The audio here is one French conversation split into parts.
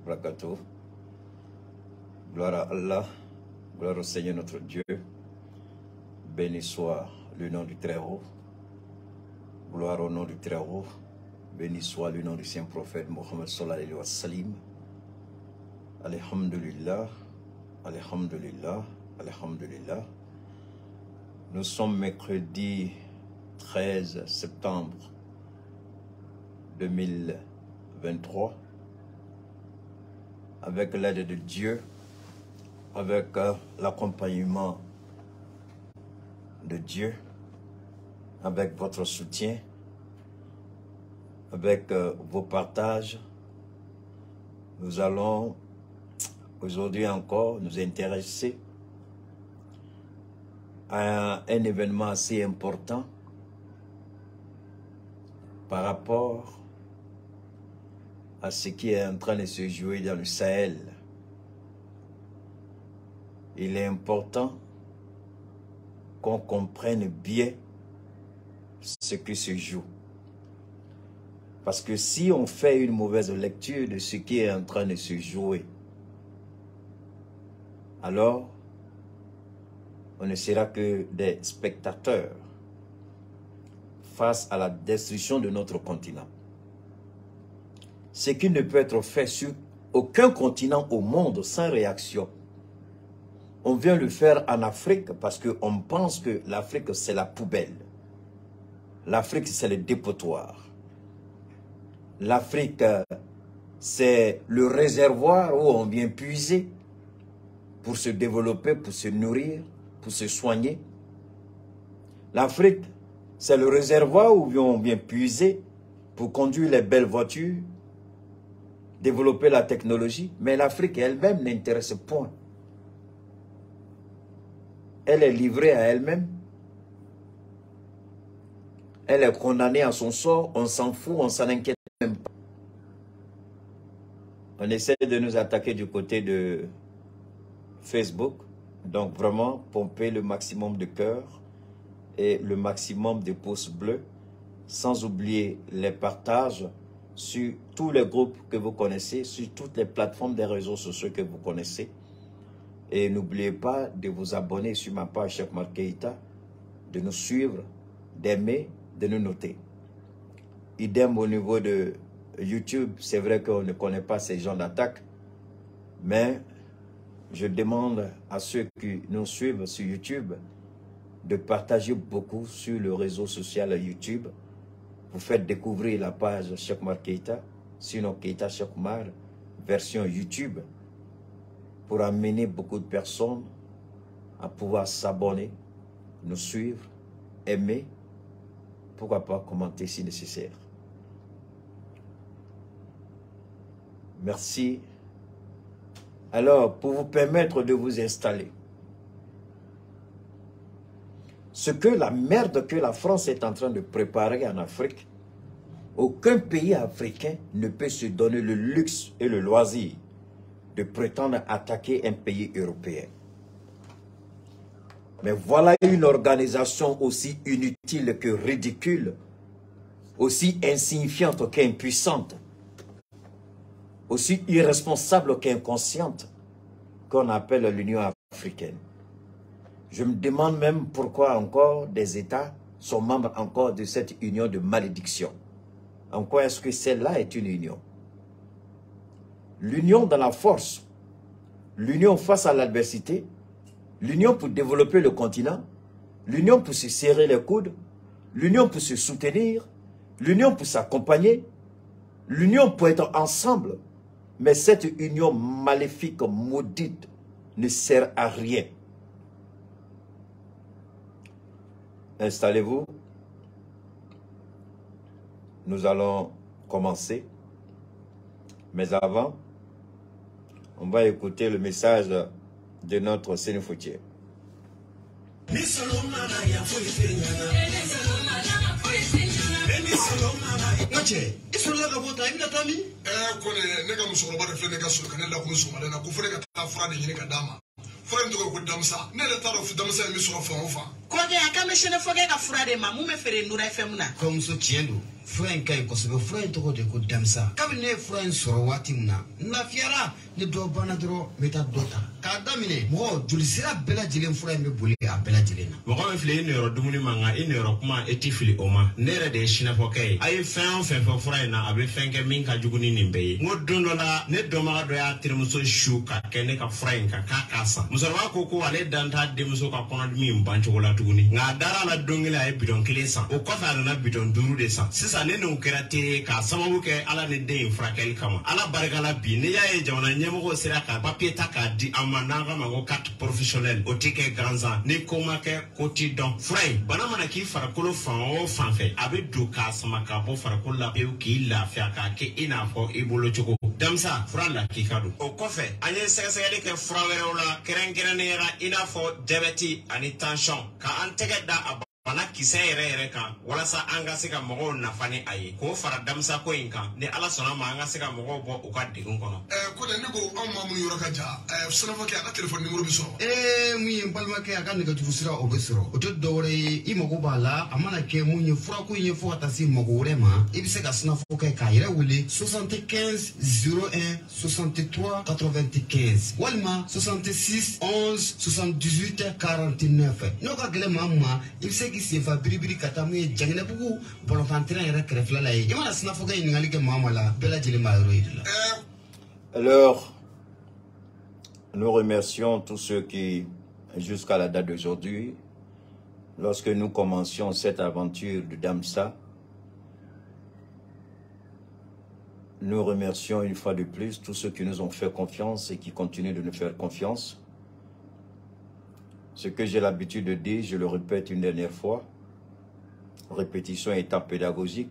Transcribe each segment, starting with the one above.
barakatuh. Gloire à Allah, gloire au Seigneur notre Dieu. Béni soit le nom du Très-Haut. Gloire au nom du Très-Haut. Béni soit le nom du saint prophète Mohammed sallallahu alayhi wa sallam. Alhamdulillah, alhamdulillah, alhamdulillah. Nous sommes mercredi 13 septembre 2023. Avec l'aide de Dieu, avec l'accompagnement de Dieu, avec votre soutien, avec vos partages, nous allons aujourd'hui encore nous intéresser à un événement assez important par rapport à ce qui est en train de se jouer dans le Sahel. Il est important qu'on comprenne bien ce qui se joue. Parce que si on fait une mauvaise lecture de ce qui est en train de se jouer, alors on ne sera que des spectateurs face à la destruction de notre continent. Ce qui ne peut être fait sur aucun continent au monde sans réaction. On vient le faire en Afrique parce qu'on pense que l'Afrique c'est la poubelle. L'Afrique c'est le dépotoir. L'Afrique c'est le réservoir où on vient puiser pour se développer, pour se nourrir, pour se soigner. L'Afrique c'est le réservoir où on vient puiser pour conduire les belles voitures, développer la technologie, mais l'Afrique elle-même n'intéresse point. Elle est livrée à elle-même. Elle est condamnée à son sort, on s'en fout, on s'en inquiète même pas. On essaie de nous attaquer du côté de Facebook, donc vraiment pomper le maximum de cœur et le maximum de pouces bleus, sans oublier les partages sur tous les groupes que vous connaissez, sur toutes les plateformes des réseaux sociaux que vous connaissez. Et n'oubliez pas de vous abonner sur ma page Cheikh Oumar Keïta, de nous suivre, d'aimer, de nous noter. Idem au niveau de YouTube, c'est vrai qu'on ne connaît pas ces gens d'attaque, mais je demande à ceux qui nous suivent sur YouTube de partager beaucoup sur le réseau social YouTube. Vous faites découvrir la page Cheikh Oumar Keïta, sinon Keïta Cheikh Oumar, version YouTube, pour amener beaucoup de personnes à pouvoir s'abonner, nous suivre, aimer, pourquoi pas commenter si nécessaire. Merci. Alors, pour vous permettre de vous installer, ce que la merde que la France est en train de préparer en Afrique, aucun pays africain ne peut se donner le luxe et le loisir de prétendre attaquer un pays européen. Mais voilà une organisation aussi inutile que ridicule, aussi insignifiante qu'impuissante, aussi irresponsable qu'inconsciente, qu'on appelle l'Union africaine. Je me demande même pourquoi encore des États sont membres encore de cette union de malédiction. En quoi est-ce que celle-là est une union? L'union dans la force, l'union face à l'adversité, l'union pour développer le continent, l'union pour se serrer les coudes, l'union pour se soutenir, l'union pour s'accompagner, l'union pour être ensemble. Mais cette union maléfique, maudite, ne sert à rien. Installez-vous. Nous allons commencer. Mais avant, on va écouter le message de notre sénéfoutier. Comme ce tiendo, Frank et Kosovo, Frank de Damsa. Cabinet Frank sur Watimna. La fiera, ne doit banadro, metadota. Cadamine, moi, tu le seras bella dilem Frank me boulé à bella dilena. Moran flé ne dumuni manga, in Europe, et tifli oma, nere de Chinapoke. I found for Frana, a bit fank and minka juguni nimbe. What dondola, ne domadoya tirmuso shuka, keneka Franka, Kakasa. Musawako, ale danta demuso upon me in Banchola Tuni. Nadara la dungila bidon kilesa, o kofa na bidon duru desa. Sisa nene ukerate ka samabuke ala ne de frakel kama. Ala bargala bi ne ya e jona nyemo sera ka papier taka di amananga mango carte professionnel o tike granza ne koma ke koti don. Frey, bana mana ki farakolo fan o fan fe. Abe do ka samaka bo farakola pe ki la fiaka ke ina fo ibolo choko. Damsa frala ki kadu. O kofe anye sega ke frawere ola kerengerenera ina fo diabete ani tension ka antege da Pana kise ere kan walasa anga sika mogo nafani aye ko fara damsa ko inka ne ala sona ma anga sika mogo bo o ka digun kono ko de ne ko on ma mun yoro ka ja sona fa ke aka telephone numéro bi so mun balma ke aka ne ka tufusira o be soro o to dore I mogo bala amana ke mun fura ko yin fo ta si mogo rema I bi se ka sona fo ke ka yere wuli 75 01 63 95 walma 66 11 78 49 no ka gele mamma I bi se si fa biribiri katamu jangene bugu bolofantira yere krefla la yi imana sina foga yingali ke mamala bela jeli mayro idila. Alors nous remercions tous ceux qui jusqu'à la date d'aujourd'hui lorsque nous commencions cette aventure de Damsa, nous remercions une fois de plus tous ceux qui nous ont fait confiance et qui continuent de nous faire confiance. Ce que j'ai l'habitude de dire, je le répète une dernière fois, répétition étant pédagogique,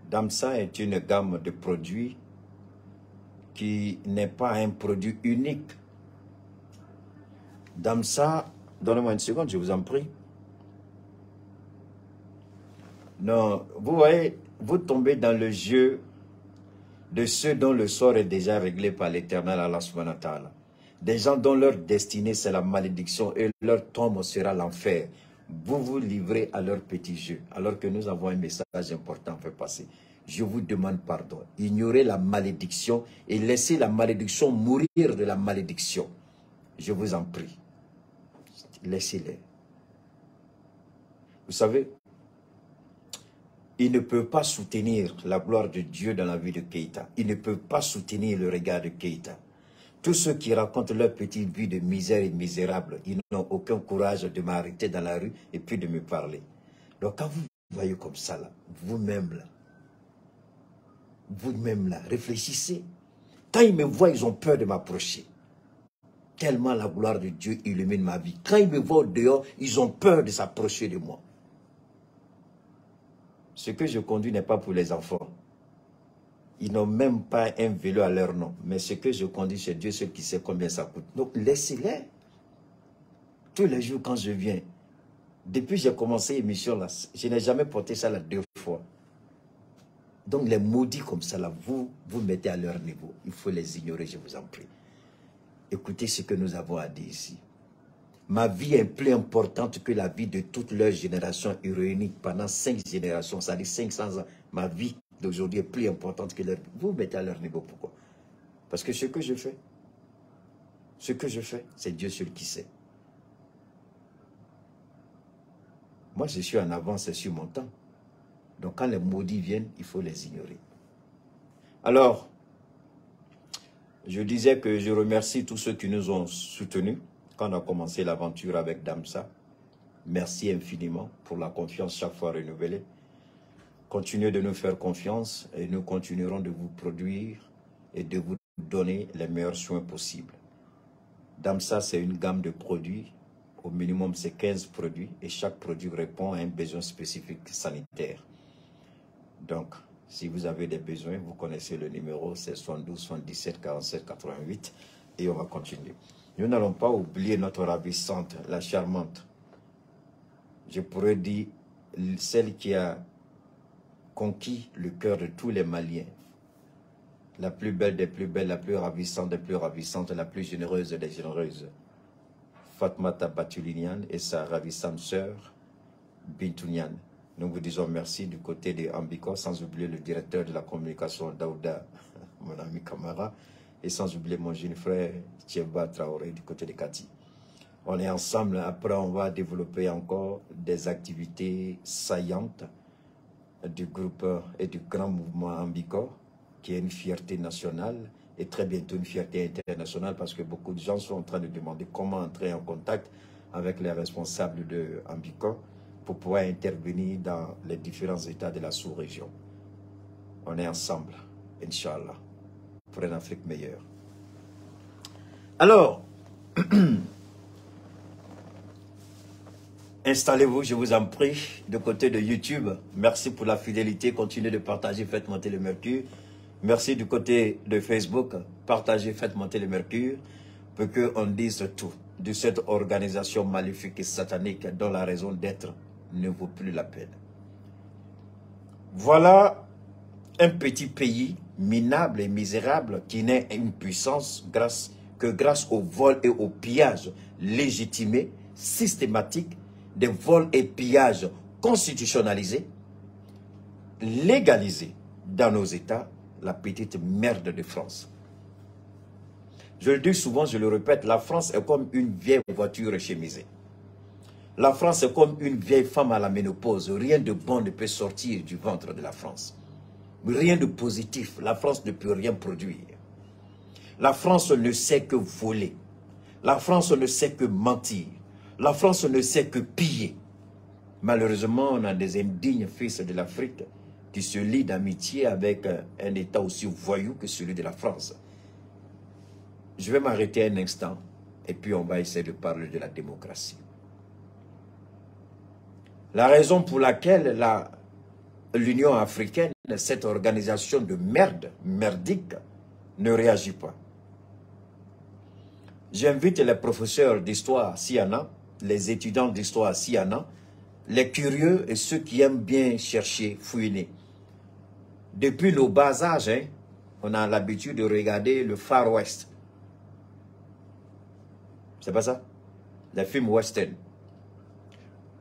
Damsa est une gamme de produits qui n'est pas un produit unique. Damsa, donnez-moi une seconde, je vous en prie. Non, vous voyez, vous tombez dans le jeu de ceux dont le sort est déjà réglé par l'Éternel Allah subhanahu wa ta'ala. Des gens dont leur destinée c'est la malédiction et leur tombe sera l'enfer. Vous vous livrez à leur petit jeu alors que nous avons un message important à faire passer. Je vous demande pardon. Ignorez la malédiction et laissez la malédiction mourir de la malédiction. Je vous en prie. Laissez-les. Vous savez, il ne peut pas soutenir la gloire de Dieu dans la vie de Keïta. Il ne peut pas soutenir le regard de Keïta. Tous ceux qui racontent leur petite vie de misère et misérable, ils n'ont aucun courage de m'arrêter dans la rue et puis de me parler. Donc quand vous voyez comme ça, là, vous-même là, réfléchissez. Quand ils me voient, ils ont peur de m'approcher. Tellement la gloire de Dieu illumine ma vie. Quand ils me voient au dehors, ils ont peur de s'approcher de moi. Ce que je conduis n'est pas pour les enfants. Ils n'ont même pas un vélo à leur nom. Mais ce que je conduis, c'est Dieu seul qui sait combien ça coûte. Donc laissez-les. Tous les jours quand je viens, depuis que j'ai commencé l'émission là, je n'ai jamais porté ça là 2 fois. Donc les maudits comme ça là, vous mettez à leur niveau. Il faut les ignorer, je vous en prie. Écoutez ce que nous avons à dire ici. Ma vie est plus importante que la vie de toute leur génération réunie pendant 5 générations, c'est-à-dire 500 ans. Ma vie d'aujourd'hui est plus importante que leur vie. Vous mettez à leur niveau, pourquoi? Parce que ce que je fais, c'est Dieu seul qui sait. Moi, je suis en avance sur mon temps. Donc, quand les maudits viennent, il faut les ignorer. Alors, je disais que je remercie tous ceux qui nous ont soutenus quand on a commencé l'aventure avec Damsa. Merci infiniment pour la confiance chaque fois renouvelée. Continuez de nous faire confiance et nous continuerons de vous produire et de vous donner les meilleurs soins possibles. Damsa, c'est une gamme de produits. Au minimum, c'est 15 produits et chaque produit répond à un besoin spécifique sanitaire. Donc, si vous avez des besoins, vous connaissez le numéro, c'est 72 77 47 88 et on va continuer. Nous n'allons pas oublier notre ravissante, la charmante. Je pourrais dire celle qui a conquis le cœur de tous les Maliens. La plus belle des plus belles, la plus ravissante des plus ravissantes, la plus généreuse des généreuses. Fatmata Batulinian et sa ravissante sœur Bintounian. Nous vous disons merci du côté de Ambiko, sans oublier le directeur de la communication Daouda, mon ami Kamara, et sans oublier mon jeune frère Thieba Traoré du côté de Kati. On est ensemble, après on va développer encore des activités saillantes du groupe et du grand mouvement Ambiko, qui est une fierté nationale et très bientôt une fierté internationale, parce que beaucoup de gens sont en train de demander comment entrer en contact avec les responsables de Ambiko pour pouvoir intervenir dans les différents États de la sous-région. On est ensemble, Inch'Allah, pour une Afrique meilleure. Alors, installez-vous, je vous en prie, de côté de YouTube. Merci pour la fidélité, continuez de partager, faites monter le mercure. Merci du côté de Facebook, partagez, faites monter le mercure, pour qu'on dise tout de cette organisation maléfique et satanique dont la raison d'être ne vaut plus la peine. Voilà un petit pays minable et misérable qui n'est une puissance grâce au vol et au pillage légitimé, systématique, des vols et pillages constitutionnalisés, légalisés dans nos États, la petite merde de France. Je le dis souvent, je le répète, la France est comme une vieille voiture chemisée. La France est comme une vieille femme à la ménopause. Rien de bon ne peut sortir du ventre de la France. Rien de positif. La France ne peut rien produire. La France ne sait que voler. La France ne sait que mentir. La France ne sait que piller. Malheureusement, on a des indignes fils de l'Afrique qui se lient d'amitié avec un État aussi voyou que celui de la France. Je vais m'arrêter un instant et puis on va essayer de parler de la démocratie. La raison pour laquelle l'Union africaine, cette organisation de merde, merdique, ne réagit pas. J'invite les professeurs d'histoire s'il y en a, les étudiants d'histoire s'il y en a, les curieux et ceux qui aiment bien chercher, fouiner. Depuis nos bas âges, on a l'habitude de regarder le Far West. C'est pas ça? Les films western.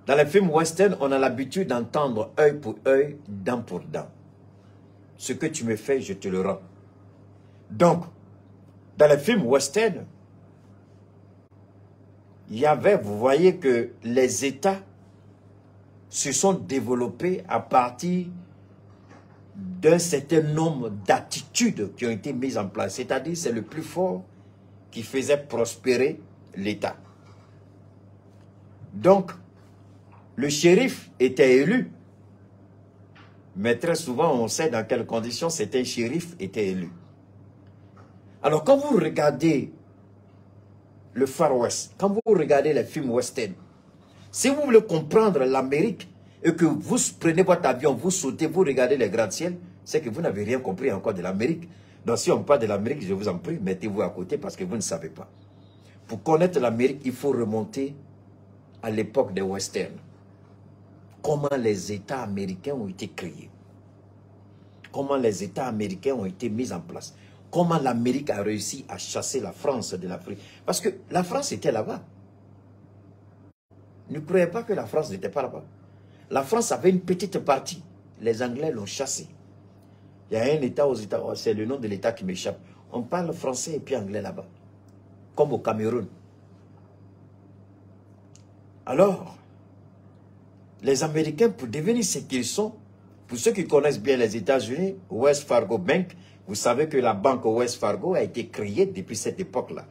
Dans les films western, on a l'habitude d'entendre œil pour œil, dent pour dent. Ce que tu me fais, je te le rends. Donc, dans les films western, il y avait, vous voyez que les États se sont développés à partir d'un certain nombre d'attitudes qui ont été mises en place. C'est-à-dire, c'est le plus fort qui faisait prospérer l'État. Donc, le shérif était élu. Mais très souvent, on sait dans quelles conditions cet shérif était élu. Alors, quand vous regardez le Far West, quand vous regardez les films western, si vous voulez comprendre l'Amérique et que vous prenez votre avion, vous sautez, vous regardez les gratte-ciel, c'est que vous n'avez rien compris encore de l'Amérique. Donc, si on parle de l'Amérique, je vous en prie, mettez-vous à côté parce que vous ne savez pas. Pour connaître l'Amérique, il faut remonter à l'époque des westerns. Comment les États américains ont été créés. Comment les États américains ont été mis en place. Comment l'Amérique a réussi à chasser la France de l'Afrique. Parce que la France était là-bas. Ne croyez pas que la France n'était pas là-bas. La France avait une petite partie. Les Anglais l'ont chassée. Il y a un État aux États, c'est le nom de l'État qui m'échappe. On parle français et puis anglais là-bas. Comme au Cameroun. Alors, les Américains, pour devenir ce qu'ils sont, pour ceux qui connaissent bien les États-Unis, Wells Fargo Bank, vous savez que la banque Wells Fargo a été créée depuis cette époque-là.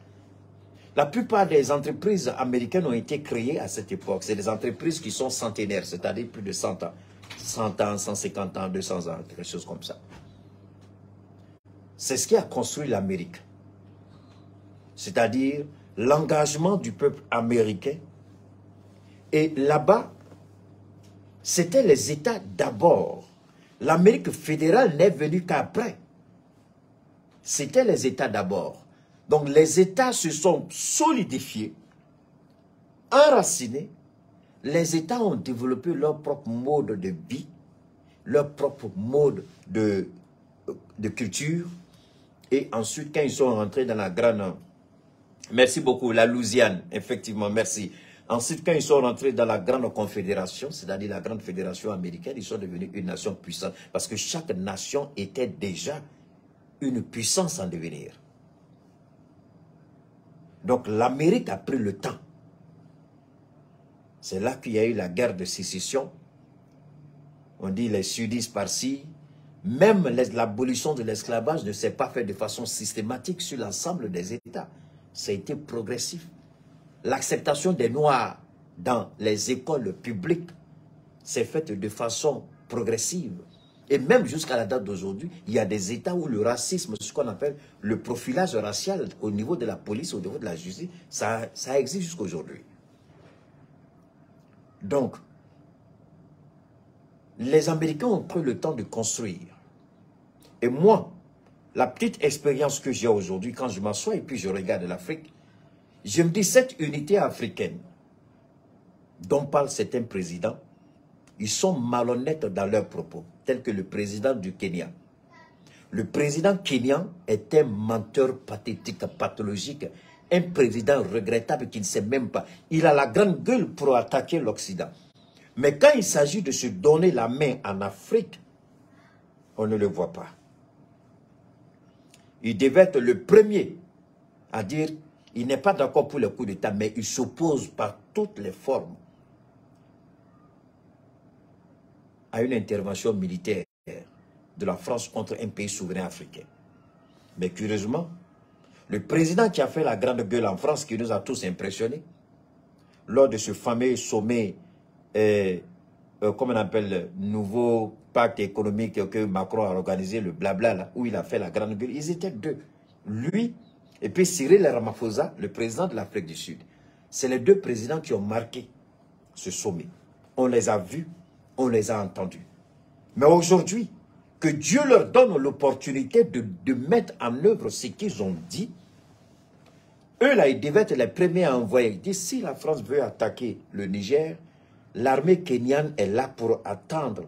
La plupart des entreprises américaines ont été créées à cette époque. C'est des entreprises qui sont centenaires, c'est-à-dire plus de 100 ans. 100 ans, 150 ans, 200 ans, quelque chose comme ça. C'est ce qui a construit l'Amérique. C'est-à-dire l'engagement du peuple américain. Et là-bas, c'était les États d'abord. L'Amérique fédérale n'est venue qu'après. C'était les États d'abord. Donc les États se sont solidifiés, enracinés. Les États ont développé leur propre mode de vie, leur propre mode de culture. Et ensuite, quand ils sont rentrés dans la grande Merci beaucoup, la Louisiane, effectivement, merci. Ensuite, quand ils sont rentrés dans la grande confédération, c'est-à-dire la grande fédération américaine, ils sont devenus une nation puissante. Parce que chaque nation était déjà une puissance en devenir. Donc l'Amérique a pris le temps. C'est là qu'il y a eu la guerre de sécession. On dit les sudistes par-ci. Même l'abolition de l'esclavage ne s'est pas faite de façon systématique sur l'ensemble des États. Ça a été progressif. L'acceptation des Noirs dans les écoles publiques s'est faite de façon progressive. Et même jusqu'à la date d'aujourd'hui, il y a des États où le racisme, ce qu'on appelle le profilage racial au niveau de la police, au niveau de la justice, ça existe jusqu'à aujourd'hui. Donc, les Américains ont pris le temps de construire. Et moi, la petite expérience que j'ai aujourd'hui, quand je m'assois et puis je regarde l'Afrique, je me dis, cette unité africaine dont parlent certains présidents, ils sont malhonnêtes dans leurs propos, tel que le président du Kenya. Le président kenyan est un menteur pathétique, pathologique, un président regrettable qui ne sait même pas. Il a la grande gueule pour attaquer l'Occident. Mais quand il s'agit de se donner la main en Afrique, on ne le voit pas. Il devait être le premier à dire il n'est pas d'accord pour le coup d'État, mais il s'oppose par toutes les formes à une intervention militaire de la France contre un pays souverain africain. Mais curieusement, le président qui a fait la grande gueule en France, qui nous a tous impressionnés, lors de ce fameux sommet, comme on appelle, le nouveau pacte économique que Macron a organisé, le blabla, là, où il a fait la grande gueule, ils étaient deux. Lui et puis Cyril Ramaphosa, le président de l'Afrique du Sud. C'est les deux présidents qui ont marqué ce sommet. On les a vus, on les a entendus. Mais aujourd'hui, que Dieu leur donne l'opportunité de mettre en œuvre ce qu'ils ont dit, eux là, ils devaient être les premiers à envoyer. Ils disent, si la France veut attaquer le Niger, l'armée kenyane est là pour attendre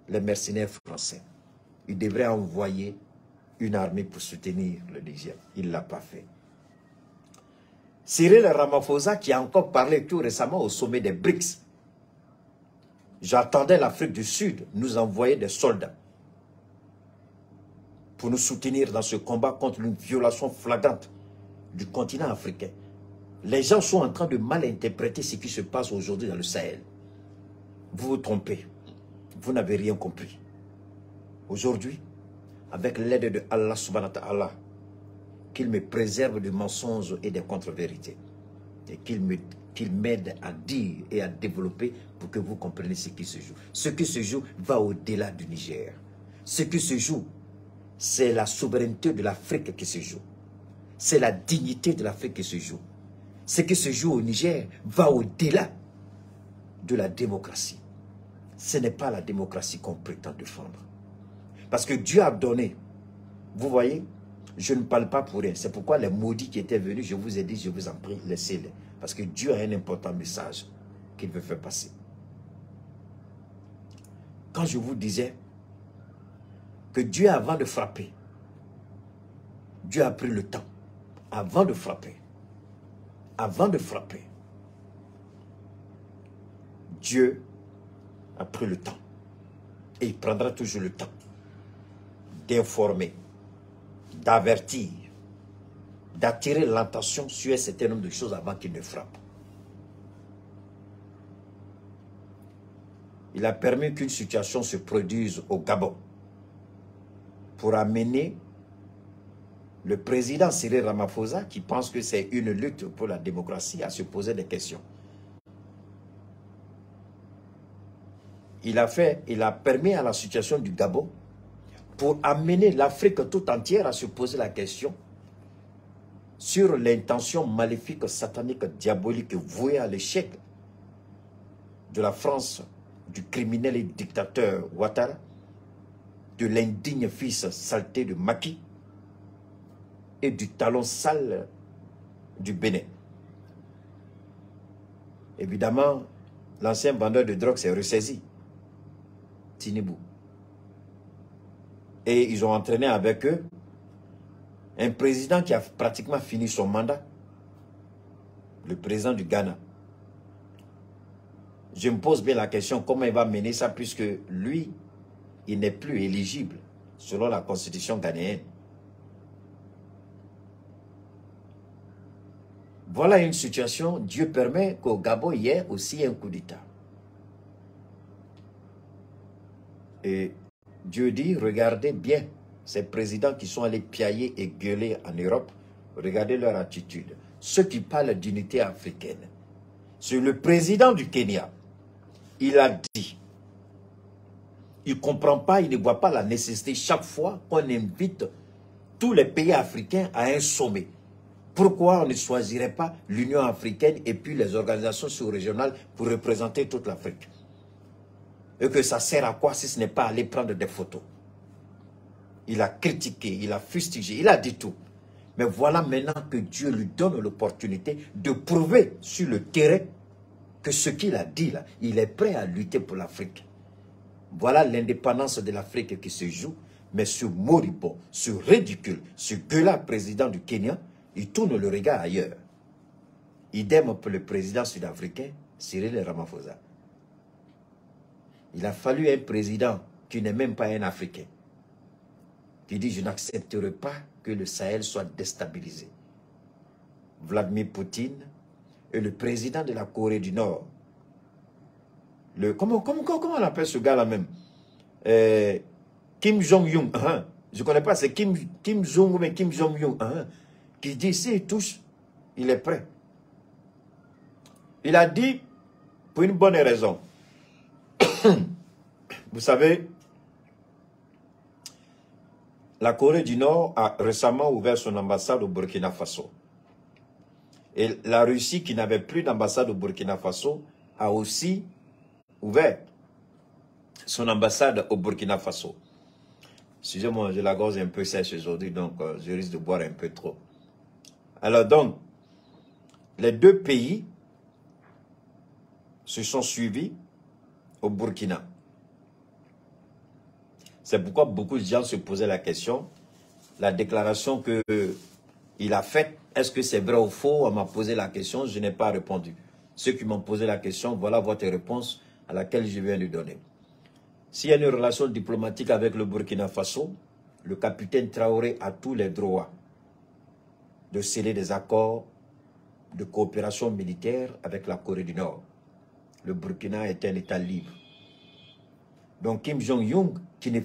les mercenaires français. Ils devraient envoyer une armée pour soutenir le Niger. Il ne l'a pas fait. Cyril Ramaphosa, qui a encore parlé tout récemment au sommet des BRICS, j'attendais l'Afrique du Sud nous envoyer des soldats pour nous soutenir dans ce combat contre une violation flagrante du continent africain. Les gens sont en train de mal interpréter ce qui se passe aujourd'hui dans le Sahel. Vous vous trompez. Vous n'avez rien compris. Aujourd'hui, avec l'aide de Allah subhanahu wa ta'ala, qu'il me préserve des mensonges et des contre-vérités. Et qu'il m'aide à dire et à développer pour que vous compreniez ce qui se joue. Ce qui se joue va au-delà du Niger. Ce qui se joue, c'est la souveraineté de l'Afrique qui se joue. C'est la dignité de l'Afrique qui se joue. Ce qui se joue au Niger va au-delà de la démocratie. Ce n'est pas la démocratie qu'on prétend défendre. Parce que Dieu a donné. Vous voyez, je ne parle pas pour rien. C'est pourquoi les maudits qui étaient venus, je vous ai dit, je vous en prie, laissez-les. Parce que Dieu a un important message qu'il veut faire passer. Quand je vous disais que Dieu, avant de frapper, Dieu a pris le temps. Avant de frapper, Dieu a pris le temps. Et il prendra toujours le temps d'informer, d'avertir, d'attirer l'attention sur un certain nombre de choses avant qu'il ne frappe. Il a permis qu'une situation se produise au Gabon pour amener le président Cyril Ramaphosa, qui pense que c'est une lutte pour la démocratie, à se poser des questions. Il a permis à la situation du Gabon pour amener l'Afrique tout entière à se poser la question sur l'intention maléfique, satanique, diabolique, vouée à l'échec de la France, du criminel et dictateur Ouattara, de l'indigne fils saleté de Macky et du talon sale du Bénin. Évidemment, l'ancien vendeur de drogue s'est ressaisi, Tinibou. Et ils ont entraîné avec eux un président qui a pratiquement fini son mandat le président du Ghana. Je me pose bien la question, comment il va mener ça, puisque lui, il n'est plus éligible selon la constitution ghanéenne. Voilà une situation, Dieu permet qu'au Gabon, il y ait aussi un coup d'État. Et Dieu dit, regardez bien ces présidents qui sont allés piailler et gueuler en Europe, regardez leur attitude. Ceux qui parlent d'unité africaine. C'est le président du Kenya. Il a dit, il ne comprend pas, il ne voit pas la nécessité chaque fois qu'on invite tous les pays africains à un sommet. Pourquoi on ne choisirait pas l'Union africaine et puis les organisations sous-régionales pour représenter toute l'Afrique? Et que ça sert à quoi si ce n'est pas aller prendre des photos? Il a critiqué, il a fustigé, il a dit tout. Mais voilà maintenant que Dieu lui donne l'opportunité de prouver sur le terrain que ce qu'il a dit là, il est prêt à lutter pour l'Afrique. Voilà l'indépendance de l'Afrique qui se joue, mais sur moribond, sur ridicule, sur gueulard président du Kenya, il tourne le regard ailleurs. Idem pour le président sud-africain, Cyril Ramaphosa. Il a fallu un président qui n'est même pas un Africain, qui dit « Je n'accepterai pas que le Sahel soit déstabilisé ». Vladimir Poutine et le président de la Corée du Nord. Comment on appelle ce gars-là même? Kim Jong-un. Je ne connais pas, c'est Kim Jong ou Kim Jong-un. Qui dit, s'il touche, il est prêt. Il a dit, pour une bonne raison. Vous savez, la Corée du Nord a récemment ouvert son ambassade au Burkina Faso. Et la Russie, qui n'avait plus d'ambassade au Burkina Faso, a aussi ouvert son ambassade au Burkina Faso. Excusez-moi, j'ai la gorge un peu sèche aujourd'hui, donc je risque de boire un peu trop. Alors donc, les deux pays se sont suivis au Burkina. C'est pourquoi beaucoup de gens se posaient la question, la déclaration qu'il a faite, est-ce que c'est vrai ou faux? On m'a posé la question, je n'ai pas répondu. Ceux qui m'ont posé la question, voilà votre réponse à laquelle je viens de donner. S'il y a une relation diplomatique avec le Burkina Faso, le capitaine Traoré a tous les droits de sceller des accords de coopération militaire avec la Corée du Nord. Le Burkina est un État libre. Donc Kim Jong-un, qui ne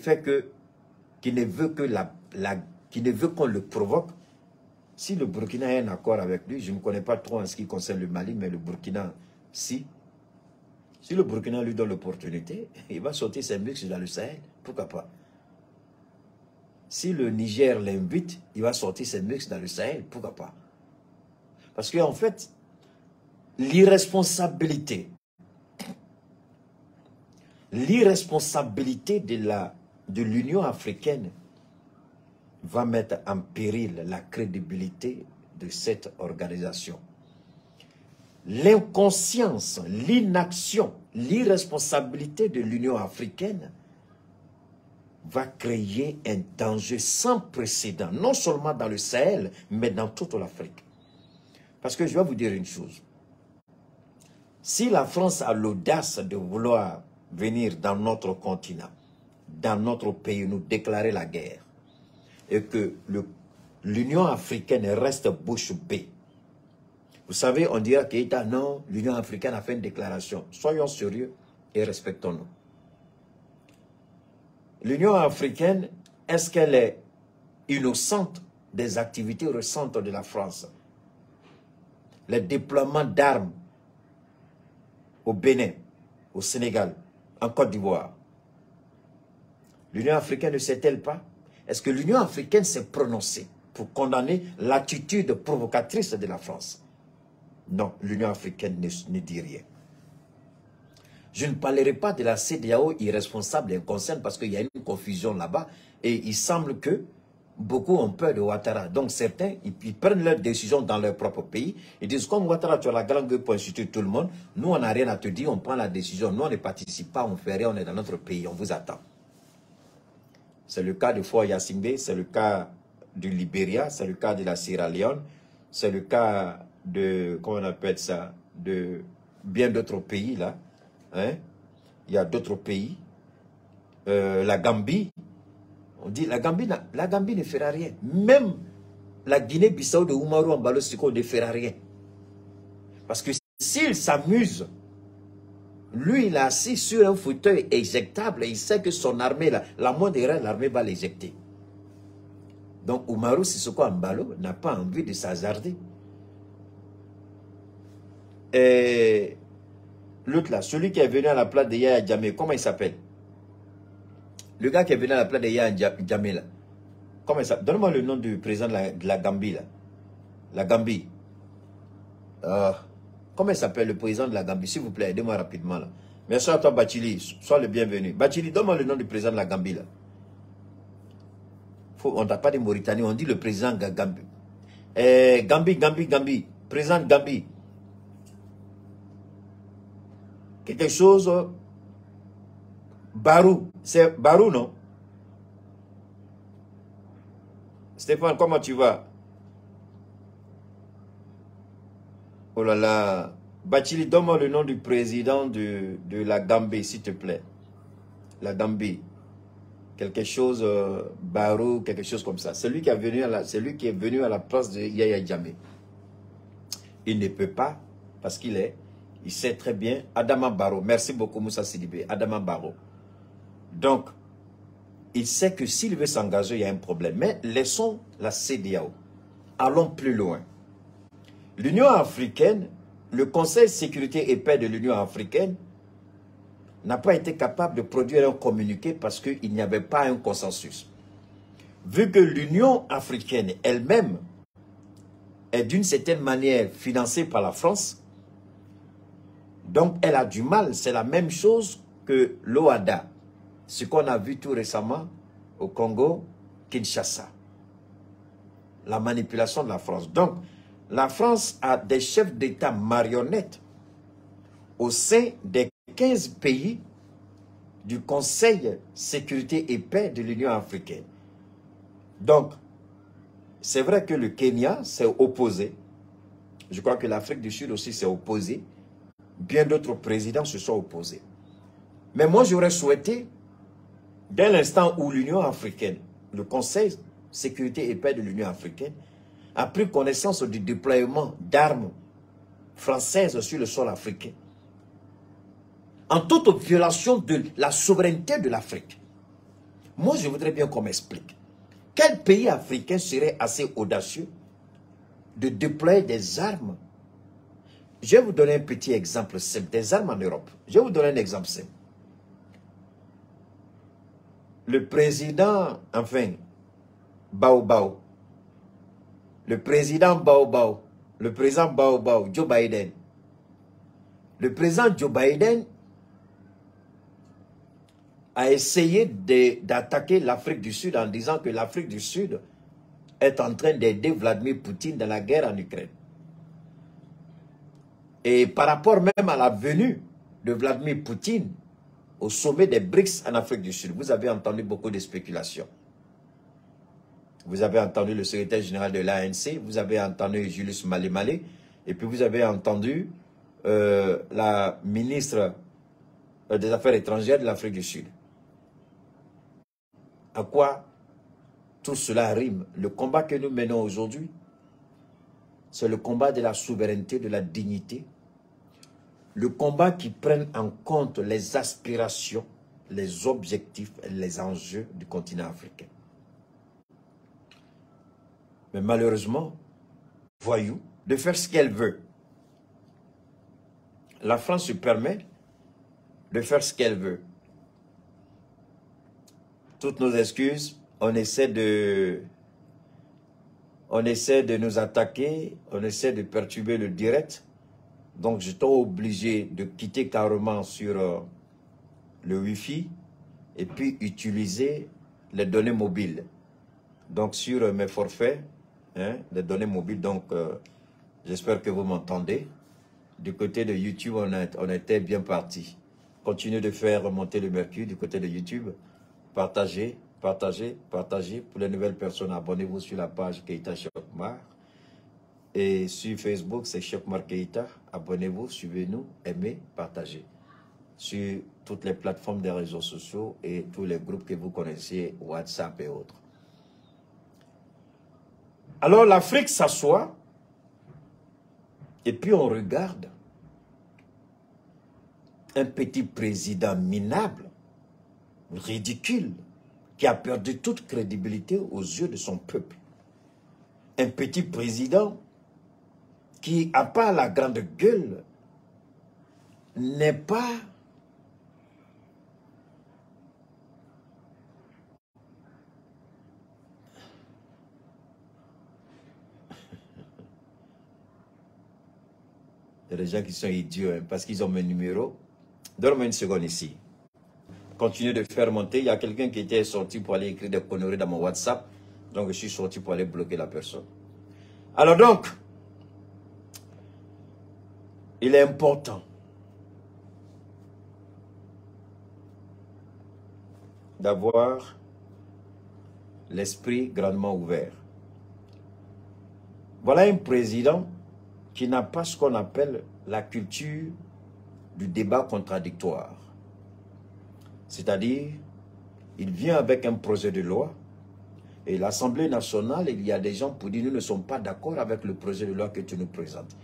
veut qu'on le provoque, si le Burkina a un accord avec lui, je ne connais pas trop en ce qui concerne le Mali, mais le Burkina, si le Burkina lui donne l'opportunité, il va sortir ses muscles dans le Sahel, pourquoi pas? Si le Niger l'invite, il va sortir ses muscles dans le Sahel, pourquoi pas? Parce qu'en fait, l'irresponsabilité de l'Union africaine va mettre en péril la crédibilité de cette organisation. L'inconscience, l'inaction, l'irresponsabilité de l'Union africaine va créer un danger sans précédent, non seulement dans le Sahel, mais dans toute l'Afrique. Parce que je vais vous dire une chose. Si la France a l'audace de vouloir venir dans notre continent, dans notre pays, nous déclarer la guerre, et que l'Union africaine reste bouche bée, vous savez, on dirait que non, l'Union africaine a fait une déclaration. Soyons sérieux et respectons-nous. L'Union africaine, est-ce qu'elle est innocente des activités récentes de la France? Les déploiements d'armes au Bénin, au Sénégal, en Côte d'Ivoire. L'Union africaine ne sait-elle pas? Est-ce que l'Union africaine s'est prononcée pour condamner l'attitude provocatrice de la France? Non, l'Union africaine ne dit rien. Je ne parlerai pas de la CEDEAO irresponsable et inconsciente parce qu'il y a une confusion là-bas et il semble que beaucoup ont peur de Ouattara. Donc certains, ils prennent leurs décisions dans leur propre pays. Ils disent, comme Ouattara, tu as la grande gueule pour insulter tout le monde, nous on n'a rien à te dire, on prend la décision, nous on ne participe pas, on ne fait rien, on est dans notre pays, on vous attend. C'est le cas de Fort Yacimbe, c'est le cas du Libéria, c'est le cas de la Sierra Leone, C'est le cas de, comment on appelle ça, de bien d'autres pays là. Hein? Il y a d'autres pays. La Gambie. On dit la Gambie ne fera rien. Même la Guinée-Bissau de Umaru Embalo Seko ne fera rien. Parce que s'il s'amuse, lui il est assis sur un fauteuil éjectable et il sait que son armée, la moindre erreur, l'armée va l'éjecter. Donc Umaru Sissoco Embalo n'a pas envie de s'hasarder. Et l'autre là, celui qui est venu à la place de Yaya Jammeh, comment il s'appelle? Le gars qui est venu à la place de Yaya Jammeh là. Comment il s'appelle? Donne-moi le nom du président de la Gambie là. La Gambie. Comment il s'appelle le président de la Gambie? S'il vous plaît, aidez-moi rapidement là. Merci à toi Bachili, sois le bienvenu. Bachili, donne-moi le nom du président de la Gambie là. On n'a pas de Mauritanie, on dit le président Gambie. Gambie. Président Gambie. Quelque chose... Barou. C'est Barou, non? Stéphane, comment tu vas? Oh là là. Bachili, donne-moi le nom du président de la Gambie, s'il te plaît. La Gambie. Quelque chose, Barou, quelque chose comme ça. Celui qui est venu à la place de Yaya Jammeh. Il ne peut pas, parce il sait très bien, Adama Barrow. Merci beaucoup Moussa Sidibé, Adama Barrow. Donc, il sait que s'il veut s'engager, il y a un problème. Mais laissons la CEDEAO. Allons plus loin. L'Union africaine, le Conseil de sécurité et paix de l'Union africaine, n'a pas été capable de produire un communiqué parce qu'il n'y avait pas un consensus. Vu que l'Union africaine elle-même est d'une certaine manière financée par la France, donc elle a du mal. C'est la même chose que l'OADA, ce qu'on a vu tout récemment au Congo, Kinshasa. La manipulation de la France. Donc, la France a des chefs d'État marionnettes au sein des 15 pays du Conseil de sécurité et paix de l'Union africaine. Donc, c'est vrai que le Kenya s'est opposé. Je crois que l'Afrique du Sud aussi s'est opposée. Bien d'autres présidents se sont opposés. Mais moi, j'aurais souhaité, dès l'instant où l'Union africaine, le Conseil de sécurité et paix de l'Union africaine, a pris connaissance du déploiement d'armes françaises sur le sol africain, en toute violation de la souveraineté de l'Afrique. Moi, je voudrais bien qu'on m'explique. Quel pays africain serait assez audacieux de déployer des armes? Je vais vous donner un petit exemple simple, des armes en Europe. Je vais vous donner un exemple simple. Le président, enfin, Bao, le président Bao, Joe Biden. Le président Joe Biden a essayé d'attaquer l'Afrique du Sud en disant que l'Afrique du Sud est en train d'aider Vladimir Poutine dans la guerre en Ukraine. Et par rapport même à la venue de Vladimir Poutine au sommet des BRICS en Afrique du Sud, vous avez entendu beaucoup de spéculations. Vous avez entendu le secrétaire général de l'ANC, vous avez entendu Julius Malemale, et puis vous avez entendu la ministre des Affaires étrangères de l'Afrique du Sud. À quoi tout cela rime? Le combat que nous menons aujourd'hui, c'est le combat de la souveraineté, de la dignité. Le combat qui prenne en compte les aspirations, les objectifs et les enjeux du continent africain. Mais malheureusement, voyou, de faire ce qu'elle veut. La France se permet de faire ce qu'elle veut. Toutes nos excuses, on essaie de nous attaquer, on essaie de perturber le direct. Donc, j'étais obligé de quitter carrément sur le Wi-Fi et puis utiliser les données mobiles. Donc, sur mes forfaits, hein, les données mobiles, donc j'espère que vous m'entendez. Du côté de YouTube, on était bien parti. Continuez de faire remonter le mercure du côté de YouTube. Partagez. Pour les nouvelles personnes, abonnez-vous sur la page Keita Chokmar. Et sur Facebook, c'est Cheikh Oumar Keïta. Abonnez-vous, suivez-nous, aimez, partagez. Sur toutes les plateformes des réseaux sociaux et tous les groupes que vous connaissez, WhatsApp et autres. Alors l'Afrique s'assoit et puis on regarde un petit président minable, ridicule, qui a perdu toute crédibilité aux yeux de son peuple. Un petit président qui, à part la grande gueule, n'est pas il y a des gens qui sont idiots hein, parce qu'ils ont mes numéros. Donne-moi une seconde ici. Continuez de faire monter. Il y a quelqu'un qui était sorti pour aller écrire des conneries dans mon WhatsApp. Donc je suis sorti pour aller bloquer la personne. Alors donc, il est important d'avoir l'esprit grandement ouvert. Voilà un président qui n'a pas ce qu'on appelle la culture du débat contradictoire. C'est-à-dire, il vient avec un projet de loi et l'Assemblée nationale, il y a des gens pour dire nous ne sommes pas d'accord avec le projet de loi que tu nous présentes.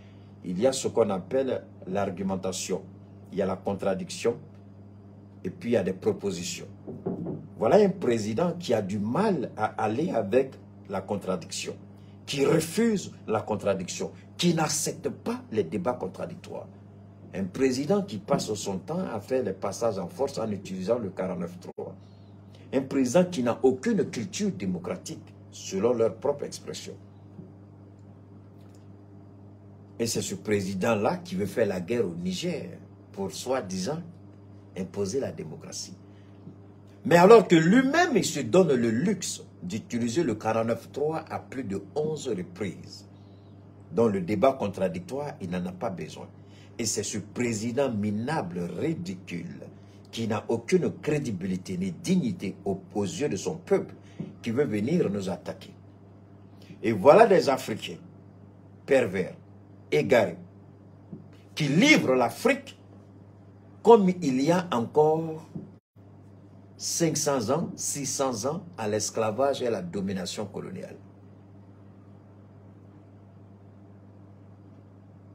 Il y a ce qu'on appelle l'argumentation, il y a la contradiction et puis il y a des propositions. Voilà un président qui a du mal à aller avec la contradiction, qui refuse la contradiction, qui n'accepte pas les débats contradictoires. Un président qui passe son temps à faire les passages en force en utilisant le 49.3. Un président qui n'a aucune culture démocratique, selon leur propre expression. Et c'est ce président-là qui veut faire la guerre au Niger pour, soi-disant, imposer la démocratie. Mais alors que lui-même, il se donne le luxe d'utiliser le 49.3 à plus de 11 reprises. Dans le débat contradictoire, il n'en a pas besoin. Et c'est ce président minable, ridicule, qui n'a aucune crédibilité ni dignité aux yeux de son peuple, qui veut venir nous attaquer. Et voilà des Africains pervers, égarés, qui livrent l'Afrique comme il y a encore 500 ans, 600 ans à l'esclavage et à la domination coloniale.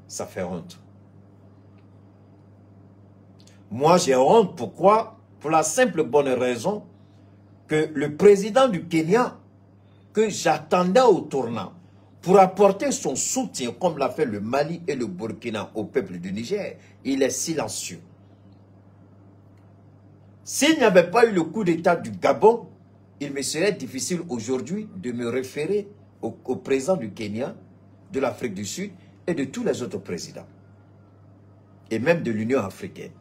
Ça fait honte. Moi, j'ai honte. Pourquoi? Pour la simple bonne raison que le président du Kenya, que j'attendais au tournant, pour apporter son soutien, comme l'a fait le Mali et le Burkina au peuple du Niger, il est silencieux. S'il n'y avait pas eu le coup d'État du Gabon, il me serait difficile aujourd'hui de me référer au président du Kenya, de l'Afrique du Sud et de tous les autres présidents. Et même de l'Union africaine.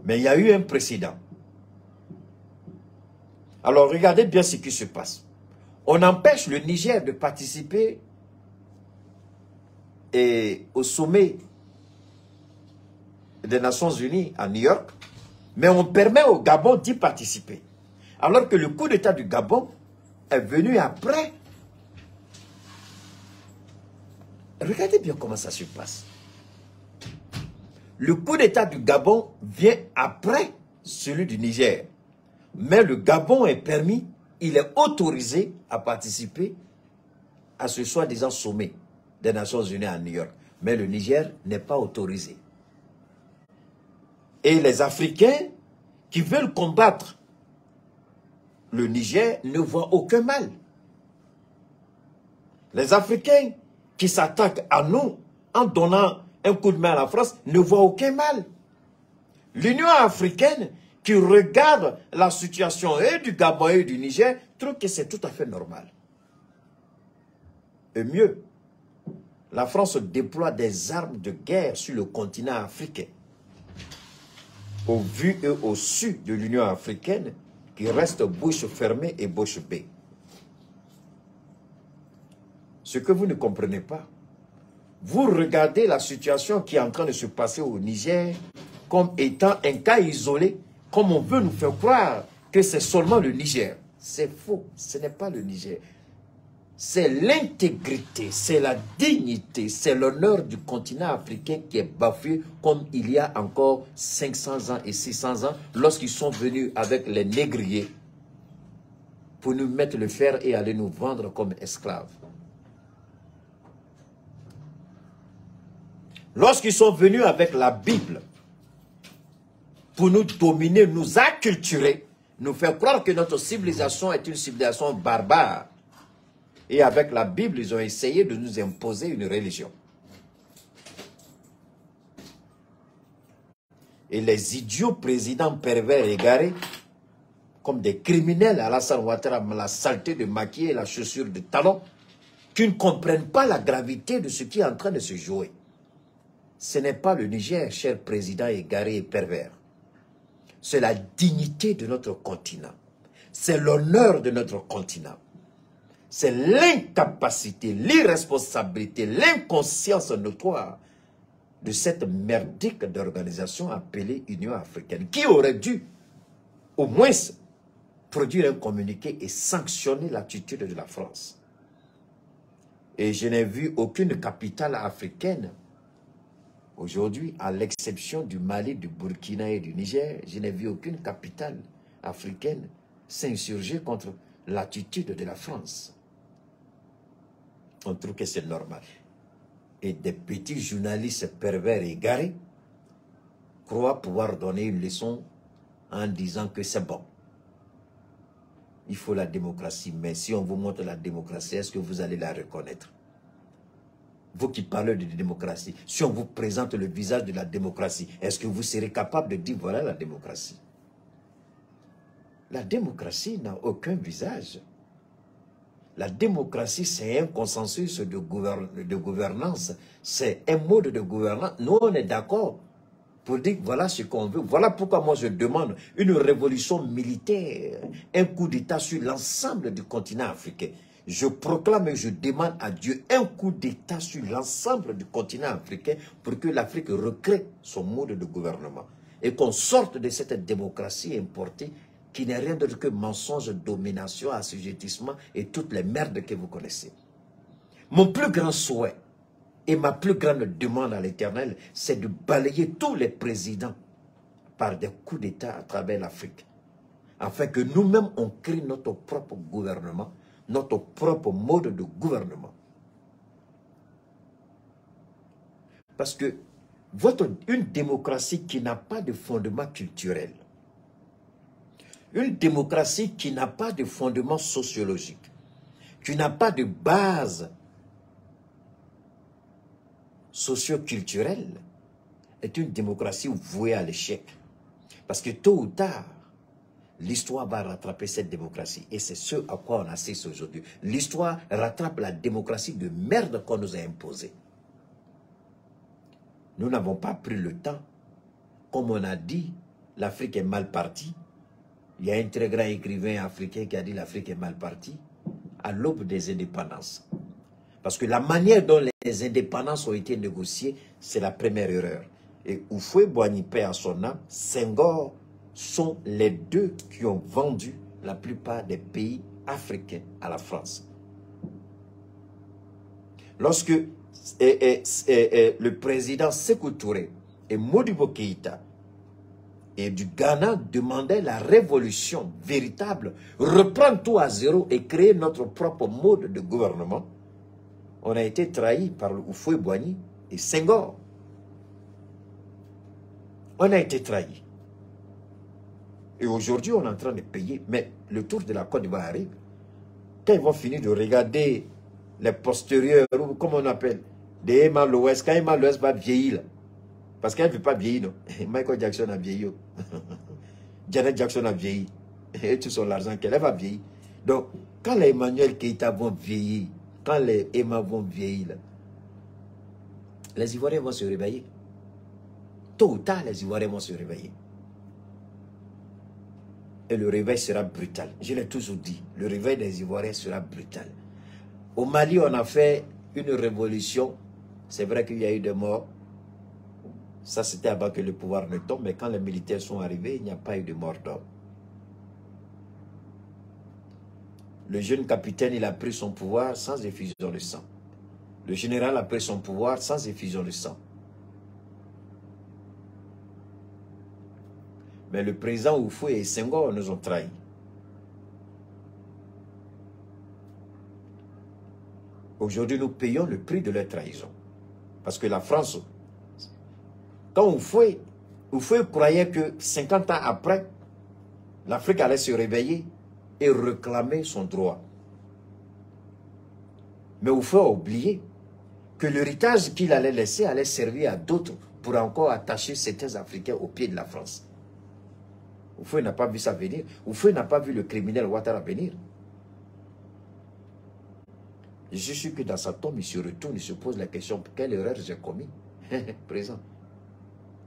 Mais il y a eu un précédent. Alors regardez bien ce qui se passe. On empêche le Niger de participer au sommet des Nations Unies à New York, mais on permet au Gabon d'y participer. Alors que le coup d'État du Gabon est venu après. Regardez bien comment ça se passe. Le coup d'État du Gabon vient après celui du Niger. Mais le Gabon est permis, il est autorisé à participer à ce soi-disant sommet des Nations Unies à New York. Mais le Niger n'est pas autorisé. Et les Africains qui veulent combattre le Niger ne voient aucun mal. Les Africains qui s'attaquent à nous en donnant un coup de main à la France ne voient aucun mal. L'Union africaine qui regarde la situation et du Gabon et du Niger trouve que c'est tout à fait normal. Et mieux, la France déploie des armes de guerre sur le continent africain. Au vu et au su de l'Union africaine qui reste bouche fermée et bouche bée. Ce que vous ne comprenez pas, vous regardez la situation qui est en train de se passer au Niger comme étant un cas isolé, comme on veut nous faire croire que c'est seulement le Niger. C'est faux, ce n'est pas le Niger. c'est l'intégrité, c'est la dignité, c'est l'honneur du continent africain qui est bafoué comme il y a encore 500 ans et 600 ans lorsqu'ils sont venus avec les négriers pour nous mettre le fer et aller nous vendre comme esclaves. Lorsqu'ils sont venus avec la Bible pour nous dominer, nous acculturer, nous faire croire que notre civilisation est une civilisation barbare. Et avec la Bible, ils ont essayé de nous imposer une religion. Et les idiots présidents pervers égarés, comme des criminels, Alassane Ouattara, la saleté de maquiller et la chaussure de talon, qui ne comprennent pas la gravité de ce qui est en train de se jouer. Ce n'est pas le Niger, cher président égaré et pervers. C'est la dignité de notre continent. C'est l'honneur de notre continent. C'est l'incapacité, l'irresponsabilité, l'inconscience notoire de cette merdique d'organisation appelée Union africaine, qui aurait dû, au moins, produire un communiqué et sanctionner l'attitude de la France. Et je n'ai vu aucune capitale africaine aujourd'hui, à l'exception du Mali, du Burkina et du Niger, je n'ai vu aucune capitale africaine s'insurger contre l'attitude de la France. On trouve que c'est normal. Et des petits journalistes pervers égarés croient pouvoir donner une leçon en disant que c'est bon. Il faut la démocratie, mais si on vous montre la démocratie, est-ce que vous allez la reconnaître? Vous qui parlez de démocratie, si on vous présente le visage de la démocratie, est-ce que vous serez capable de dire voilà la démocratie? La démocratie n'a aucun visage. La démocratie, c'est un consensus de gouvernance, c'est un mode de gouvernance. Nous, on est d'accord pour dire voilà ce qu'on veut. Voilà pourquoi moi je demande une révolution militaire, un coup d'État sur l'ensemble du continent africain. Je proclame et je demande à Dieu un coup d'État sur l'ensemble du continent africain pour que l'Afrique recrée son mode de gouvernement et qu'on sorte de cette démocratie importée qui n'est rien d'autre que mensonge, domination, assujettissement et toutes les merdes que vous connaissez. Mon plus grand souhait et ma plus grande demande à l'Éternel, c'est de balayer tous les présidents par des coups d'État à travers l'Afrique, afin que nous-mêmes on crée notre propre gouvernement, notre propre mode de gouvernement. Parce que une démocratie qui n'a pas de fondement culturel, une démocratie qui n'a pas de fondement sociologique, qui n'a pas de base socio-culturelle, est une démocratie vouée à l'échec. Parce que tôt ou tard, l'histoire va rattraper cette démocratie. Et c'est ce à quoi on assiste aujourd'hui. L'histoire rattrape la démocratie de merde qu'on nous a imposée. Nous n'avons pas pris le temps. Comme on a dit, l'Afrique est mal partie. Il y a un très grand écrivain africain qui a dit l'Afrique est mal partie à l'aube des indépendances. Parce que la manière dont les indépendances ont été négociées, c'est la première erreur. Et Houphouët-Boigny, paix à son âme, Senghor sont les deux qui ont vendu la plupart des pays africains à la France. Lorsque le président Sékou Touré et Modibo Keïta et du Ghana demandaient la révolution véritable, reprendre tout à zéro et créer notre propre mode de gouvernement, on a été trahi par Houphouët-Boigny et Senghor. On a été trahi. Et aujourd'hui, on est en train de payer. Mais le tour de la Côte d'Ivoire arrive. Quand ils vont finir de regarder les postérieurs, ou comme on appelle, des Emma l'Ouest, quand Emma l'Ouest va vieillir, parce qu'elle ne veut pas vieillir, non. Michael Jackson a vieilli. Janet Jackson a vieilli. Et tout son argent qu'elle va vieillir. Donc, quand les Emmanuel Keïta vont vieillir, quand les Emma vont vieillir, les Ivoiriens vont se réveiller. Tôt ou tard, les Ivoiriens vont se réveiller. Et le réveil sera brutal. Je l'ai toujours dit, le réveil des Ivoiriens sera brutal. Au Mali, on a fait une révolution. C'est vrai qu'il y a eu des morts. Ça, c'était avant que le pouvoir ne tombe. Mais quand les militaires sont arrivés, il n'y a pas eu de mort d'homme. Le jeune capitaine, il a pris son pouvoir sans effusion de sang. Le général a pris son pouvoir sans effusion de sang. Mais le président Houphouët et Senghor nous ont trahis. Aujourd'hui, nous payons le prix de leur trahison. Parce que la France, quand Houphouët croyait que 50 ans après, l'Afrique allait se réveiller et réclamer son droit. Mais Houphouët a oublié que l'héritage qu'il allait laisser allait servir à d'autres pour encore attacher certains Africains au pied de la France. Houphouët n'a pas vu ça venir. Houphouët n'a pas vu le criminel Ouattara venir. Je suis sûr que dans sa tombe, il se retourne, il se pose la question, quelle erreur j'ai commis? Présent.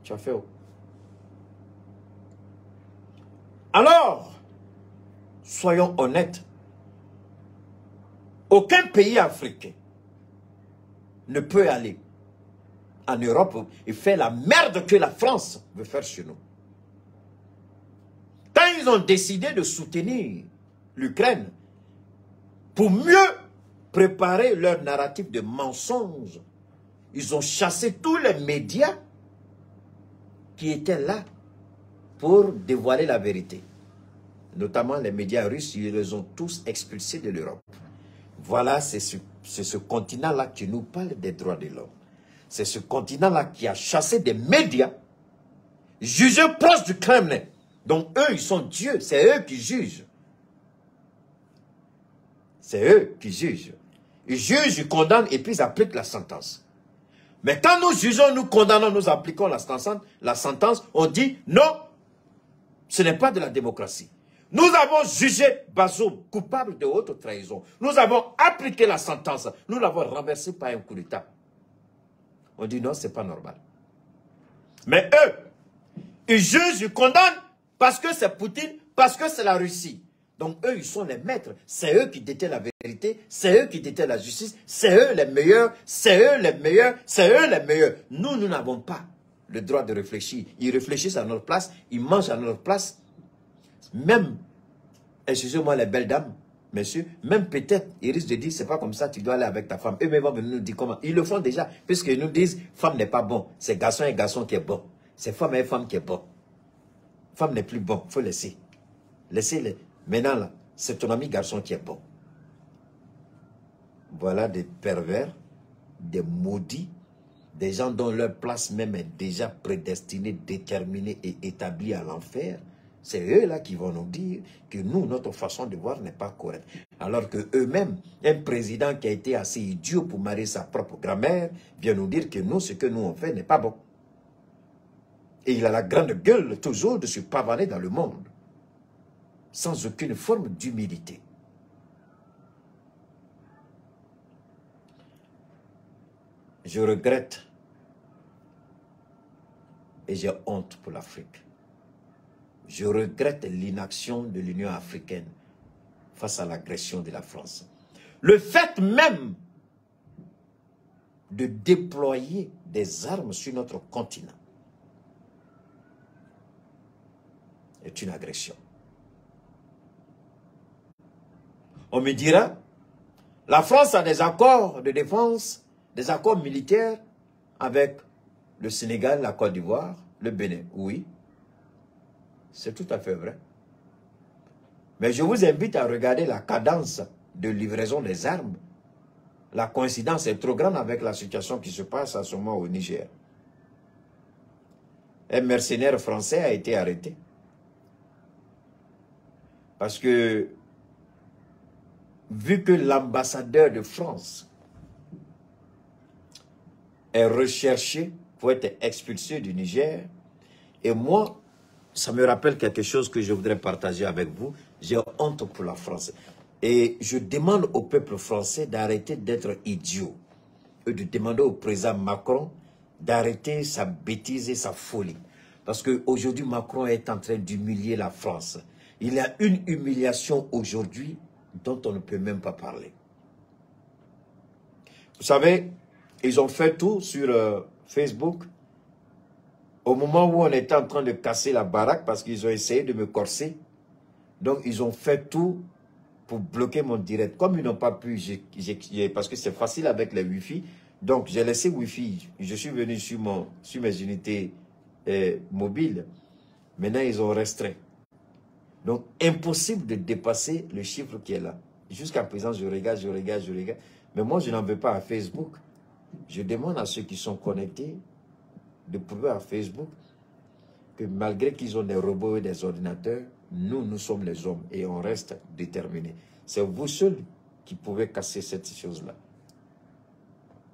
Tu as fait où? Alors, soyons honnêtes. Aucun pays africain ne peut aller en Europe et faire la merde que la France veut faire chez nous. Quand ils ont décidé de soutenir l'Ukraine pour mieux préparer leur narratif de mensonges, ils ont chassé tous les médias qui étaient là pour dévoiler la vérité. Notamment les médias russes, ils les ont tous expulsés de l'Europe. Voilà, c'est ce continent-là qui nous parle des droits de l'homme. C'est ce continent-là qui a chassé des médias jugés proches du Kremlin. Donc eux, ils sont Dieu, c'est eux qui jugent. C'est eux qui jugent. Ils jugent, ils condamnent et puis ils appliquent la sentence. Mais quand nous jugeons, nous condamnons, nous appliquons la sentence, on dit non, ce n'est pas de la démocratie. Nous avons jugé Bazoum coupable de haute trahison. Nous avons appliqué la sentence. Nous l'avons renversé par un coup d'État. On dit non, ce n'est pas normal. Mais eux, ils jugent, ils condamnent parce que c'est Poutine, parce que c'est la Russie. Donc eux, ils sont les maîtres. C'est eux qui détiennent la vérité. C'est eux qui détiennent la justice. C'est eux les meilleurs. C'est eux les meilleurs. C'est eux les meilleurs. Nous, nous n'avons pas le droit de réfléchir. Ils réfléchissent à notre place. Ils mangent à notre place. Même, excusez-moi les belles dames, messieurs, même peut-être, ils risquent de dire, c'est pas comme ça, tu dois aller avec ta femme. Eux-mêmes vont venir nous dire comment. Ils le font déjà, puisqu'ils nous disent, femme n'est pas bon. C'est garçon et garçon qui est bon. C'est femme et femme qui est bon. Femme n'est plus bon, il faut laisser. Laissez-les. Maintenant, là, c'est ton ami garçon qui est bon. Voilà des pervers, des maudits, des gens dont leur place même est déjà prédestinée, déterminée et établie à l'enfer. C'est eux-là qui vont nous dire que nous, notre façon de voir n'est pas correcte. Alors que eux-mêmes, un président qui a été assez idiot pour marier sa propre grand-mère, vient nous dire que nous, ce que nous on fait n'est pas bon. Et il a la grande gueule toujours de se pavaner dans le monde, sans aucune forme d'humilité. Je regrette et j'ai honte pour l'Afrique. Je regrette l'inaction de l'Union africaine face à l'agression de la France. Le fait même de déployer des armes sur notre continent est une agression. On me dira, la France a des accords de défense, des accords militaires avec le Sénégal, la Côte d'Ivoire, le Bénin. Oui. C'est tout à fait vrai. Mais je vous invite à regarder la cadence de livraison des armes. La coïncidence est trop grande avec la situation qui se passe à ce moment au Niger. Un mercenaire français a été arrêté. Parce que, vu que l'ambassadeur de France est recherché pour être expulsé du Niger, et moi, ça me rappelle quelque chose que je voudrais partager avec vous. J'ai honte pour la France. Et je demande au peuple français d'arrêter d'être idiot. Et de demander au président Macron d'arrêter sa bêtise et sa folie. Parce qu'aujourd'hui, Macron est en train d'humilier la France. Il y a une humiliation aujourd'hui dont on ne peut même pas parler. Vous savez, ils ont fait tout sur Facebook. Au moment où on était en train de casser la baraque, parce qu'ils ont essayé de me corser, donc ils ont fait tout pour bloquer mon direct. Comme ils n'ont pas pu, parce que c'est facile avec les Wi-Fi, donc j'ai laissé Wi-Fi. Je suis venu sur mes unités mobiles. Maintenant, ils ont restreint. Donc, impossible de dépasser le chiffre qui est là. Jusqu'à présent, je regarde. Mais moi, je n'en veux pas à Facebook. Je demande à ceux qui sont connectés de prouver à Facebook que malgré qu'ils ont des robots et des ordinateurs, nous sommes les hommes et on reste déterminés. C'est vous seuls qui pouvez casser cette chose-là.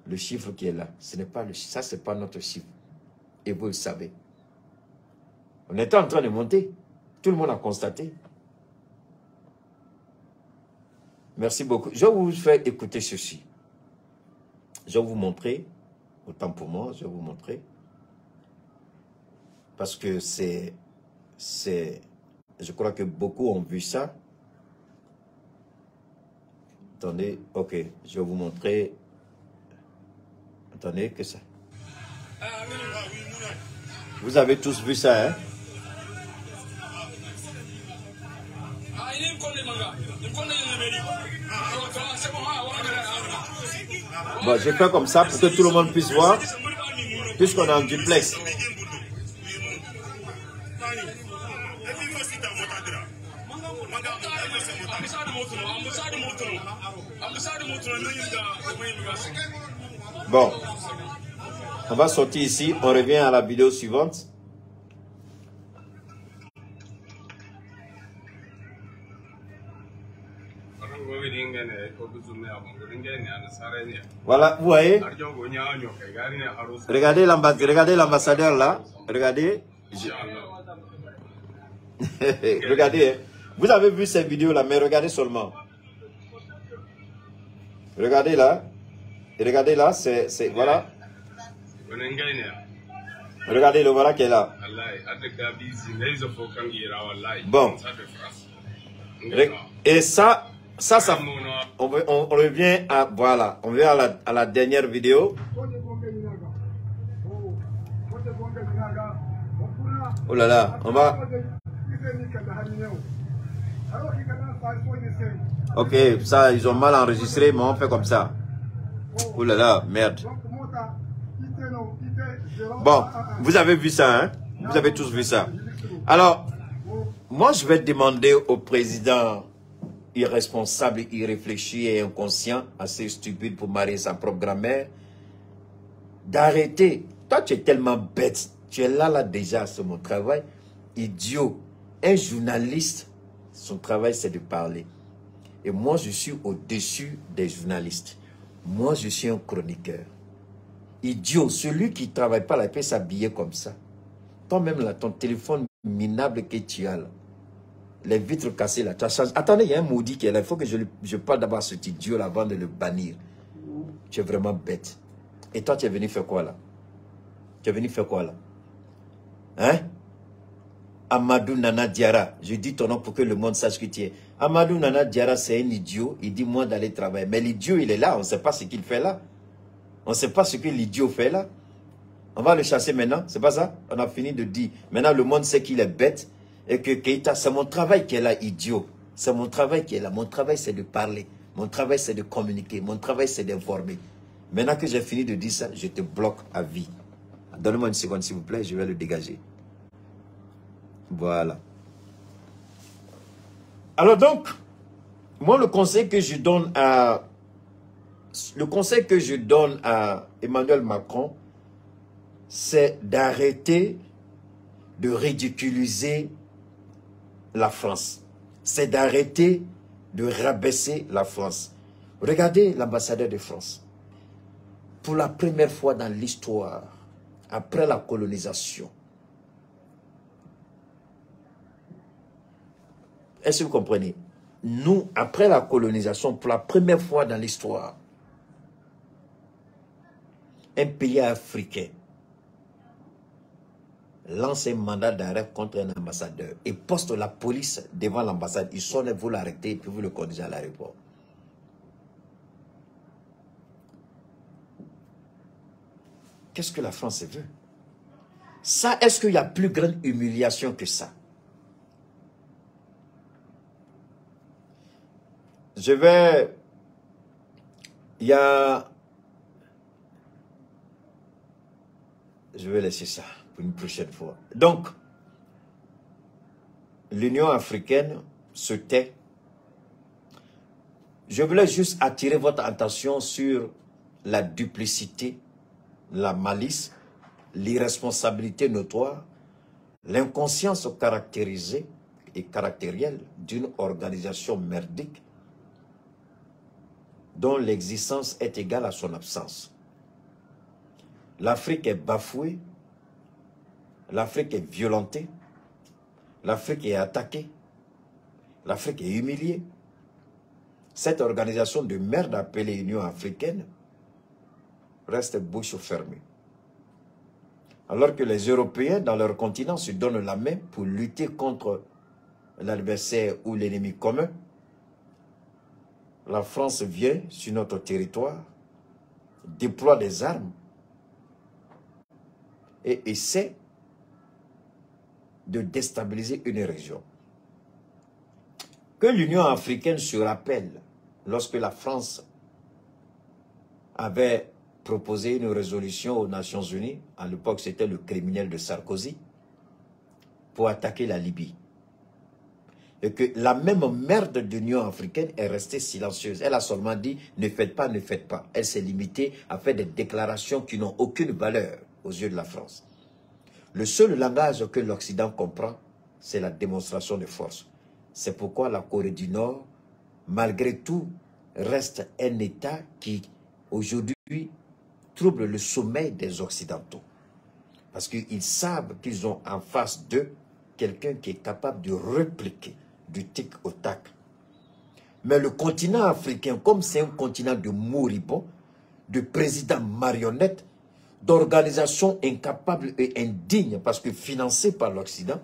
Le chiffre qui est là, ça, ce n'est pas notre chiffre. Et vous le savez. On était en train de monter. Tout le monde a constaté. Merci beaucoup. Je vais vous faire écouter ceci. Je vais vous montrer. Autant pour moi, je vais vous montrer. Parce que je crois que beaucoup ont vu ça. Attendez, ok, je vais vous montrer. Attendez, que ça. Vous avez tous vu ça, hein? Bon, je fais comme ça pour que tout le monde puisse voir, puisqu'on est en duplex. Bon, on va sortir ici, on revient à la vidéo suivante. Voilà, vous voyez? Regardez l'ambassadeur là. Regardez. Regardez. Vous avez vu cette vidéo là, mais regardez seulement. Regardez là. Regardez là, c'est voilà. Regardez le voilà qui est là. Bon. Et ça, on revient à, voilà, on revient à la dernière vidéo. Oh là là, on va. Ok, ça, ils ont mal enregistré, mais on fait comme ça. Oh là là, merde. Bon, vous avez vu ça, hein? Vous avez tous vu ça. Alors, moi, je vais demander au président irresponsable, irréfléchi et inconscient, assez stupide pour marier sa propre grand-mère, d'arrêter. Toi, tu es tellement bête. Tu es là déjà, c'est mon travail. Idiot. Un journaliste, son travail, c'est de parler. Et moi, je suis au-dessus des journalistes. Moi, je suis un chroniqueur. Idiot, celui qui ne travaille pas, là, il peut s'habiller comme ça. Toi-même, là, ton téléphone minable que tu as, là, les vitres cassées, là, tu as changé. Attendez, il y a un maudit qui est là. Il faut que je parle d'abord à cet idiot là avant de le bannir. Tu es vraiment bête. Et toi, tu es venu faire quoi, là? Tu es venu faire quoi, là? Hein? Amadou Nana Diarra. Je dis ton nom pour que le monde sache que tu es. Amadou Nana Diarra, c'est un idiot. Il dit, moi, d'aller travailler. Mais l'idiot, il est là. On ne sait pas ce qu'il fait là. On ne sait pas ce que l'idiot fait là. On va le chasser maintenant. C'est pas ça? On a fini de dire. Maintenant, le monde sait qu'il est bête. Et que Keïta, c'est mon travail qui est là, idiot. C'est mon travail qui est là. Mon travail, c'est de parler. Mon travail, c'est de communiquer. Mon travail, c'est d'informer. Maintenant que j'ai fini de dire ça, je te bloque à vie. Donnez-moi une seconde, s'il vous plaît. Je vais le dégager. Voilà. Alors donc, moi, le conseil que je donne à Emmanuel Macron, c'est d'arrêter de ridiculiser la France. C'est d'arrêter de rabaisser la France. Regardez l'ambassadeur de France. Pour la première fois dans l'histoire, après la colonisation, est-ce que vous comprenez? Nous, après la colonisation, pour la première fois dans l'histoire, un pays africain lance un mandat d'arrêt contre un ambassadeur et poste la police devant l'ambassade. Ils sont là, vous l'arrêtez et puis vous le conduisez à l'aéroport. Qu'est-ce que la France veut? Ça, est-ce qu'il y a plus grande humiliation que ça? Je vais... Il y a... Je vais laisser ça pour une prochaine fois. Donc, l'Union africaine se tait. Je voulais juste attirer votre attention sur la duplicité, la malice, l'irresponsabilité notoire, l'inconscience caractérisée et caractérielle d'une organisation merdique dont l'existence est égale à son absence. L'Afrique est bafouée, l'Afrique est violentée, l'Afrique est attaquée, l'Afrique est humiliée. Cette organisation de merde appelée Union africaine reste bouche fermée. Alors que les Européens, dans leur continent, se donnent la main pour lutter contre l'adversaire ou l'ennemi commun, la France vient sur notre territoire, déploie des armes et essaie de déstabiliser une région. Que l'Union africaine se rappelle, lorsque la France avait proposé une résolution aux Nations Unies, à l'époque c'était le criminel de Sarkozy, pour attaquer la Libye. Et que la même merde de l'Union africaine est restée silencieuse. Elle a seulement dit « ne faites pas, ne faites pas ». Elle s'est limitée à faire des déclarations qui n'ont aucune valeur aux yeux de la France. Le seul langage que l'Occident comprend, c'est la démonstration de force. C'est pourquoi la Corée du Nord, malgré tout, reste un État qui, aujourd'hui, trouble le sommeil des Occidentaux. Parce qu'ils savent qu'ils ont en face d'eux quelqu'un qui est capable de répliquer du tic au tac. Mais le continent africain, comme c'est un continent de moribonds, de présidents marionnettes, d'organisations incapables et indignes, parce que financées par l'Occident,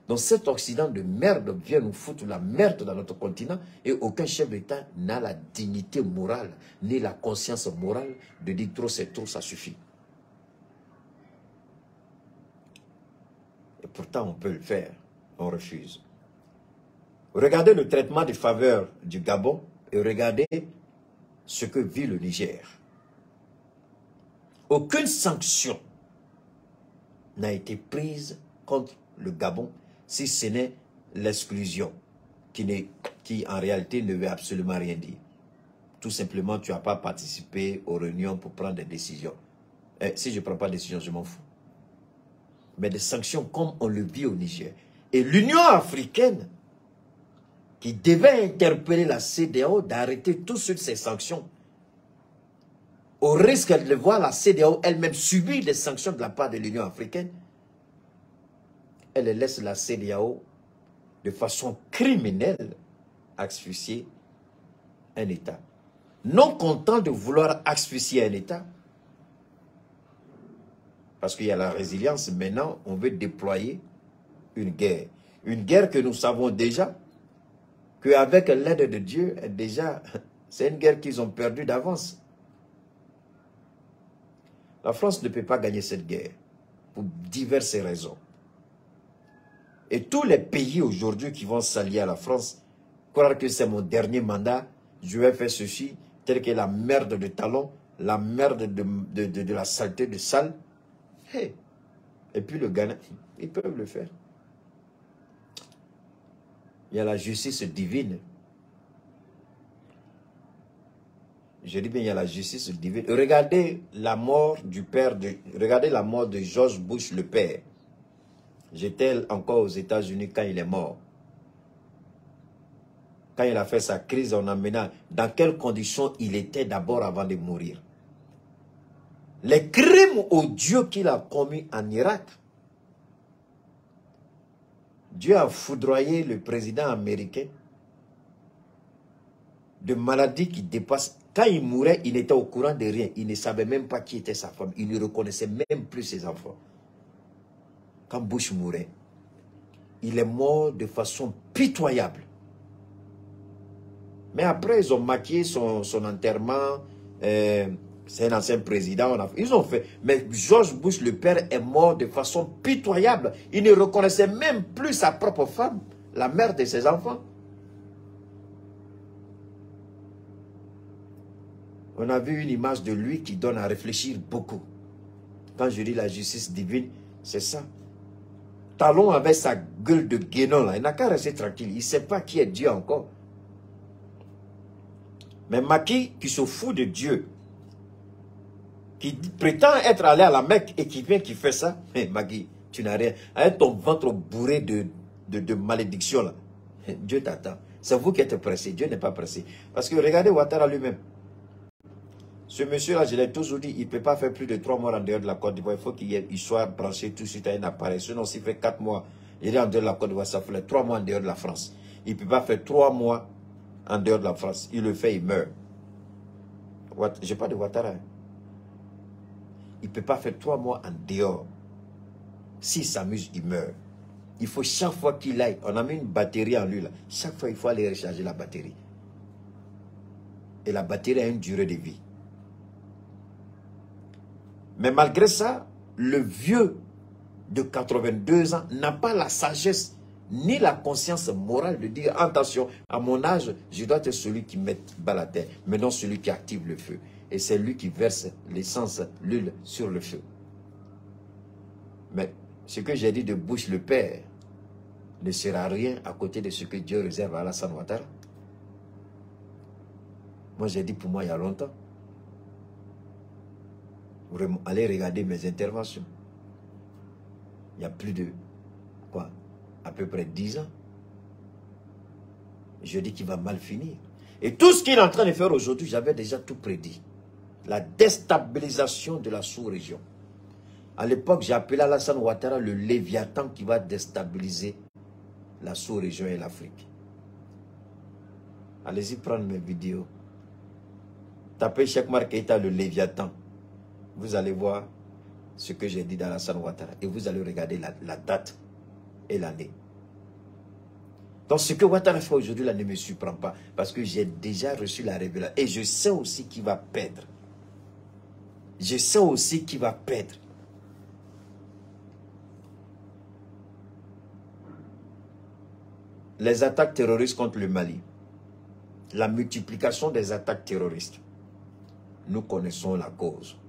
donc cet Occident de merde vient nous foutre la merde dans notre continent et aucun chef d'État n'a la dignité morale, ni la conscience morale de dire trop c'est trop, ça suffit. Et pourtant on peut le faire, on refuse. Regardez le traitement des faveurs du Gabon et regardez ce que vit le Niger. Aucune sanction n'a été prise contre le Gabon si ce n'est l'exclusion qui en réalité ne veut absolument rien dire. Tout simplement, tu n'as pas participé aux réunions pour prendre des décisions. Et si je ne prends pas de décision, je m'en fous. Mais des sanctions comme on le vit au Niger. Et l'Union africaine, qui devait interpeller la CEDEAO d'arrêter tout de suite ces sanctions, au risque de voir la CEDEAO elle-même subir des sanctions de la part de l'Union africaine, elle laisse la CEDEAO de façon criminelle asphyxier un État. Non content de vouloir asphyxier un État, parce qu'il y a la résilience, maintenant on veut déployer une guerre. Une guerre que nous savons déjà, qu'avec l'aide de Dieu, déjà, c'est une guerre qu'ils ont perdue d'avance. La France ne peut pas gagner cette guerre, pour diverses raisons. Et tous les pays aujourd'hui qui vont s'allier à la France, croire que c'est mon dernier mandat, je vais faire ceci, tel que la merde de talon, la merde de la saleté de salle. Hey. Et puis le Ghana, ils peuvent le faire. Il y a la justice divine. Je dis bien, il y a la justice divine. Regardez la mort du père, regardez la mort de George Bush le père. J'étais encore aux États-Unis quand il est mort. Quand il a fait sa crise en emmenant, dans quelles conditions il était d'abord avant de mourir. Les crimes odieux qu'il a commis en Irak. Dieu a foudroyé le président américain de maladies qui dépassent. Quand il mourait, il n'était au courant de rien. Il ne savait même pas qui était sa femme. Il ne reconnaissait même plus ses enfants. Quand Bush mourait, il est mort de façon pitoyable. Mais après, ils ont maquillé son enterrement. C'est un ancien président. Ils ont fait. Mais George Bush, le père, est mort de façon pitoyable. Il ne reconnaissait même plus sa propre femme, la mère de ses enfants. On a vu une image de lui qui donne à réfléchir beaucoup. Quand je dis la justice divine, c'est ça. Talon avec sa gueule de guénon là, il n'a qu'à rester tranquille. Il ne sait pas qui est Dieu encore. Mais Macky, qui se fout de Dieu, qui prétend être allé à la Mecque et qui vient qui fait ça, mais Macky, tu n'as rien. Avec ton ventre bourré de malédiction là, Dieu t'attend. C'est vous qui êtes pressé, Dieu n'est pas pressé. Parce que regardez Ouattara lui-même. Ce monsieur-là, je l'ai toujours dit, il ne peut pas faire plus de 3 mois en dehors de la Côte d'Ivoire. Il faut qu'il soit branché tout de suite à un appareil. Sinon, s'il fait 4 mois, il est en dehors de la Côte d'Ivoire, ça fait 3 mois en dehors de la France. Il ne peut pas faire 3 mois en dehors de la France. Il le fait, il meurt. Je parle de Ouattara. Il ne peut pas faire 3 mois en dehors. S'il s'amuse, il meurt. Il faut chaque fois qu'il aille, on a mis une batterie en lui là. Chaque fois, il faut aller recharger la batterie. Et la batterie a une durée de vie. Mais malgré ça, le vieux de 82 ans n'a pas la sagesse ni la conscience morale de dire attention, à mon âge, je dois être celui qui met bas la terre, mais non celui qui active le feu. Et c'est lui qui verse l'essence, l'huile sur le feu. Mais ce que j'ai dit de Bush le père ne sera rien à côté de ce que Dieu réserve à Alassane Ouattara. Moi, j'ai dit pour moi il y a longtemps. Vraiment, allez regarder mes interventions. Il y a plus de, quoi, à peu près 10 ans. Je dis qu'il va mal finir. Et tout ce qu'il est en train de faire aujourd'hui, j'avais déjà tout prédit. La déstabilisation de la sous-région. À l'époque, j'ai appelé Alassane Ouattara le Léviathan qui va déstabiliser la sous-région et l'Afrique. Allez-y prendre mes vidéos. Tapez Cheikh Oumar Keïta le Léviathan. Vous allez voir ce que j'ai dit d'Alassane Ouattara. Et vous allez regarder la date et l'année. Donc ce que Ouattara fait aujourd'hui là ne me surprend pas. Parce que j'ai déjà reçu la révélation. Et je sais aussi qu'il va perdre. Je sais aussi qu'il va perdre. Les attaques terroristes contre le Mali. La multiplication des attaques terroristes. Nous connaissons la cause.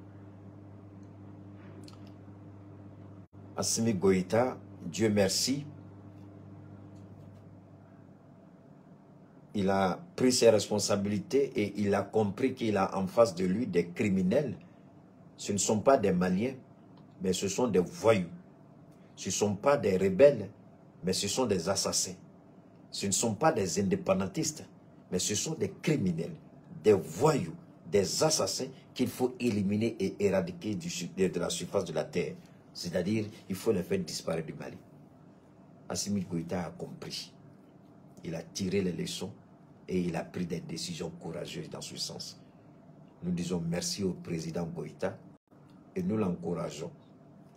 Assimi Goïta, Dieu merci, il a pris ses responsabilités et il a compris qu'il a en face de lui des criminels. Ce ne sont pas des Maliens, mais ce sont des voyous. Ce ne sont pas des rebelles, mais ce sont des assassins. Ce ne sont pas des indépendantistes, mais ce sont des criminels, des voyous, des assassins qu'il faut éliminer et éradiquer de la surface de la terre. C'est-à-dire, il faut les faire disparaître du Mali. Assimi Goïta a compris. Il a tiré les leçons et il a pris des décisions courageuses dans ce sens. Nous disons merci au président Goïta et nous l'encourageons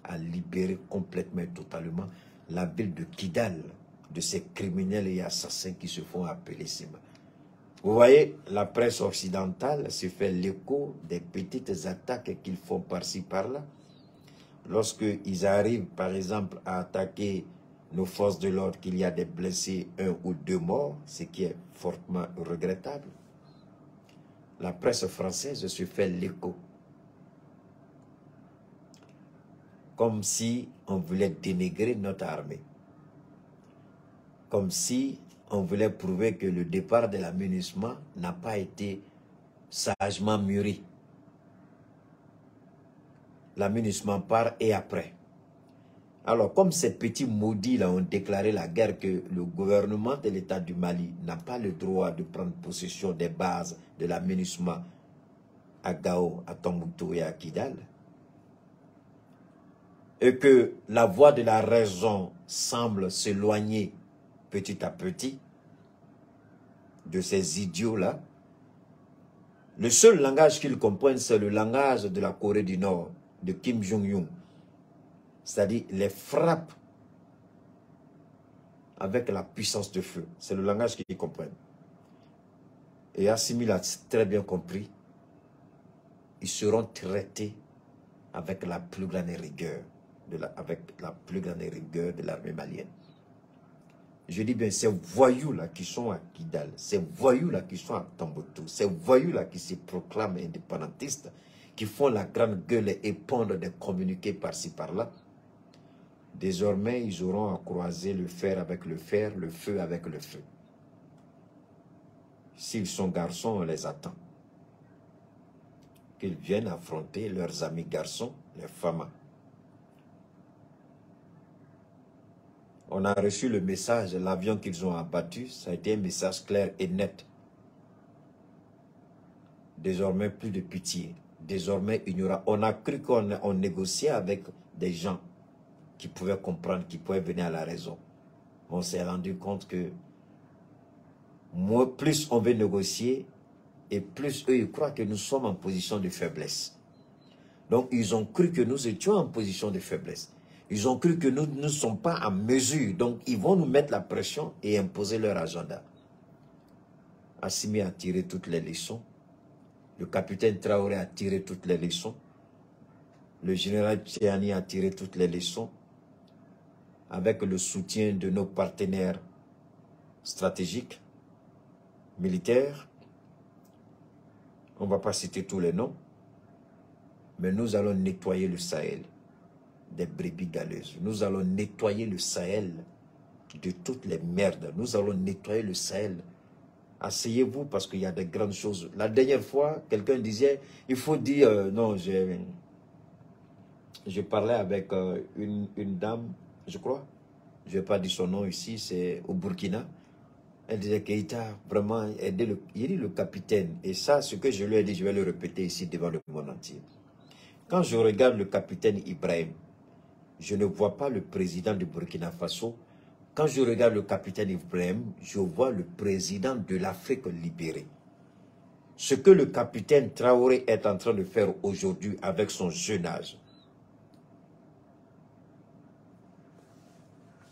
à libérer complètement et totalement la ville de Kidal de ces criminels et assassins qui se font appeler Sima. Vous voyez, la presse occidentale se fait l'écho des petites attaques qu'ils font par-ci par-là. Lorsqu'ils arrivent, par exemple, à attaquer nos forces de l'ordre, qu'il y a des blessés, 1 ou 2 morts, ce qui est fortement regrettable. La presse française se fait l'écho. Comme si on voulait dénigrer notre armée. Comme si on voulait prouver que le départ de la MINUSMA n'a pas été sagement mûri. La MINUSMA part et après. Alors, comme ces petits maudits-là ont déclaré la guerre, que le gouvernement de l'État du Mali n'a pas le droit de prendre possession des bases de la MINUSMA à Gao, à Tombouctou et à Kidal, et que la voie de la raison semble s'éloigner petit à petit de ces idiots-là, le seul langage qu'ils comprennent, c'est le langage de la Corée du Nord, de Kim Jong-un. C'est-à-dire les frappes avec la puissance de feu. C'est le langage qu'ils comprennent. Et Assimi l'a très bien compris. Ils seront traités avec la plus grande rigueur de l'armée malienne. Je dis bien, ces voyous-là qui sont à Kidal, ces voyous-là qui sont à Tombouctou, ces voyous-là qui se proclament indépendantistes, qui font la grande gueule et pondent des communiqués par-ci par-là, désormais, ils auront à croiser le fer avec le fer, le feu avec le feu. S'ils sont garçons, on les attend. Qu'ils viennent affronter leurs amis garçons, les femmes. On a reçu le message, l'avion qu'ils ont abattu, ça a été un message clair et net. Désormais, plus de pitié. Désormais, il y aura... On a cru qu'on négociait avec des gens qui pouvaient comprendre, qui pouvaient venir à la raison. On s'est rendu compte que plus on veut négocier, et plus eux, ils croient que nous sommes en position de faiblesse. Donc, ils ont cru que nous étions en position de faiblesse. Ils ont cru que nous ne sommes pas en mesure. Donc, ils vont nous mettre la pression et imposer leur agenda. Assimi a tiré toutes les leçons. Le capitaine Traoré a tiré toutes les leçons. Le général Tchiani a tiré toutes les leçons. Avec le soutien de nos partenaires stratégiques, militaires. On ne va pas citer tous les noms. Mais nous allons nettoyer le Sahel des brebis galeuses. Nous allons nettoyer le Sahel de toutes les merdes. Nous allons nettoyer le Sahel. Asseyez-vous parce qu'il y a de grandes choses. La dernière fois, quelqu'un disait, il faut dire, non, je parlais avec une dame, je crois, je ne vais pas dire son nom ici, c'est au Burkina. Elle disait Keïta, vraiment, aider le capitaine. Et ça, ce que je lui ai dit, je vais le répéter ici devant le monde entier. Quand je regarde le capitaine Ibrahim, je ne vois pas le président du Burkina Faso. Quand je regarde le capitaine Ibrahim, je vois le président de l'Afrique libérée. Ce que le capitaine Traoré est en train de faire aujourd'hui avec son jeune âge.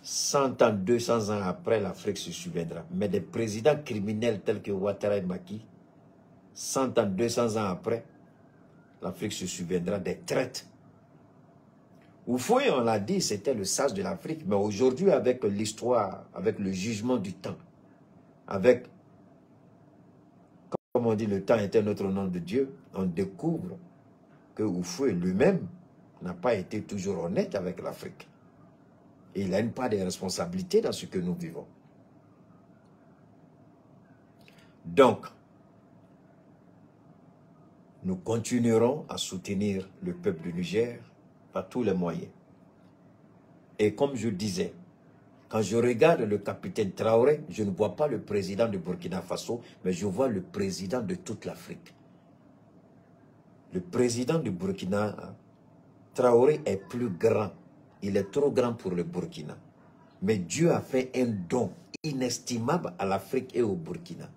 100 ans, 200 ans après, l'Afrique se souviendra. Mais des présidents criminels tels que Ouattara et Macky, 100 ans, 200 ans après, l'Afrique se souviendra des traites. Oufoué, on l'a dit, c'était le sage de l'Afrique. Mais aujourd'hui, avec l'histoire, avec le jugement du temps, avec, comme on dit, le temps était notre nom de Dieu, on découvre que Oufoué lui-même n'a pas été toujours honnête avec l'Afrique. Et il n'a pas de responsabilité dans ce que nous vivons. Donc, nous continuerons à soutenir le peuple du Niger par tous les moyens. Et comme je disais, quand je regarde le capitaine Traoré, je ne vois pas le président de Burkina Faso, mais je vois le président de toute l'Afrique. Le président du Burkina, Traoré, est plus grand. Il est trop grand pour le Burkina. Mais Dieu a fait un don inestimable à l'Afrique et au Burkina.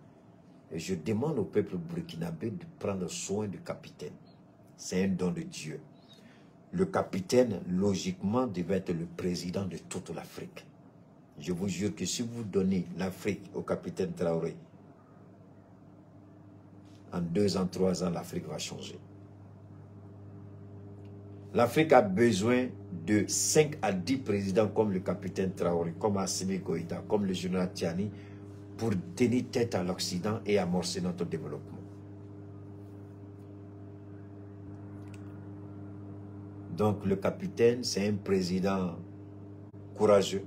Et je demande au peuple burkinabé de prendre soin du capitaine. C'est un don de Dieu. Le capitaine, logiquement, devait être le président de toute l'Afrique. Je vous jure que si vous donnez l'Afrique au capitaine Traoré, en 2 ans, 3 ans, l'Afrique va changer. L'Afrique a besoin de 5 à 10 présidents comme le capitaine Traoré, comme Assimi Goïta, comme le général Tchiani, pour tenir tête à l'Occident et amorcer notre développement. Donc le capitaine, c'est un président courageux,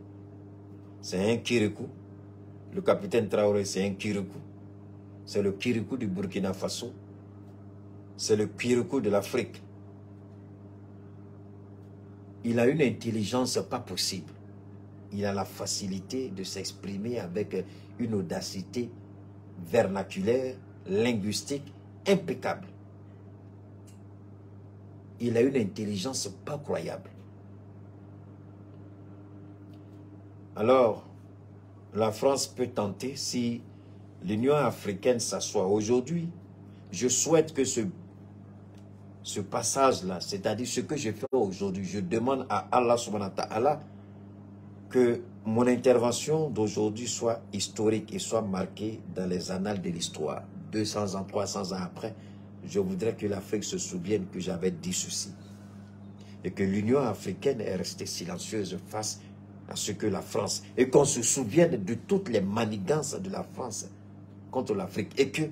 c'est un Kirikou. Le capitaine Traoré, c'est un Kirikou. C'est le Kirikou du Burkina Faso. C'est le Kirikou de l'Afrique. Il a une intelligence pas possible. Il a la facilité de s'exprimer avec une audacité vernaculaire, linguistique, impeccable. Il a une intelligence pas croyable. Alors, la France peut tenter, si l'Union africaine s'assoit aujourd'hui, je souhaite que ce passage-là, c'est-à-dire ce que je fais aujourd'hui, je demande à Allah subhanahu wa ta'ala que mon intervention d'aujourd'hui soit historique et soit marquée dans les annales de l'histoire. 200 ans, 300 ans après, je voudrais que l'Afrique se souvienne que j'avais dit ceci. Et que l'Union africaine est restée silencieuse face à ce que la France, et qu'on se souvienne de toutes les manigances de la France contre l'Afrique, et que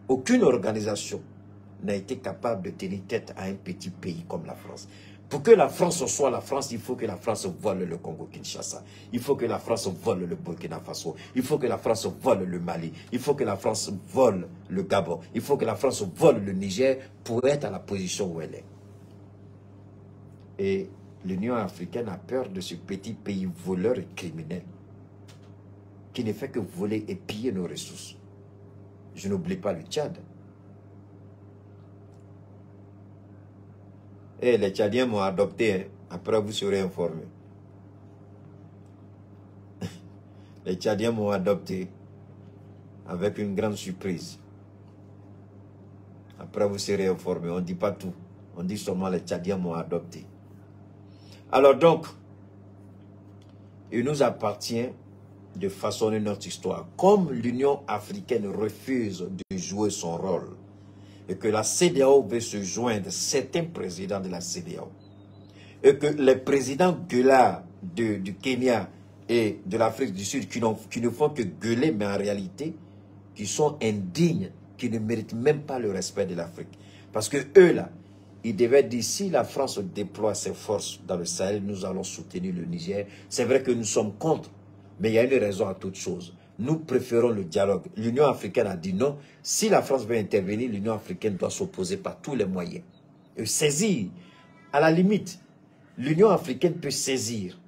aucune organisation n'a été capable de tenir tête à un petit pays comme la France. Pour que la France soit la France, il faut que la France vole le Congo-Kinshasa. Il faut que la France vole le Burkina Faso. Il faut que la France vole le Mali. Il faut que la France vole le Gabon. Il faut que la France vole le Niger pour être à la position où elle est. Et l'Union africaine a peur de ce petit pays voleur et criminel qui ne fait que voler et piller nos ressources. Je n'oublie pas le Tchad. Et les Tchadiens m'ont adopté, hein. Après vous serez informés. Les Tchadiens m'ont adopté avec une grande surprise. Après vous serez informés, on ne dit pas tout. On dit seulement les Tchadiens m'ont adopté. Alors donc, il nous appartient de façonner notre histoire. Comme l'Union africaine refuse de jouer son rôle, et que la CEDEAO veut se joindre, certains présidents de la CEDEAO, et que les présidents gueulards du Kenya et de l'Afrique du Sud, qui ne font que gueuler, mais en réalité, qui sont indignes, qui ne méritent même pas le respect de l'Afrique. Parce que eux, là, ils devaient dire, si la France déploie ses forces dans le Sahel, nous allons soutenir le Niger. C'est vrai que nous sommes contre, mais il y a une raison à toute chose. Nous préférons le dialogue. L'Union africaine a dit non. Si la France veut intervenir, l'Union africaine doit s'opposer par tous les moyens. Et saisir, à la limite, l'Union africaine peut saisir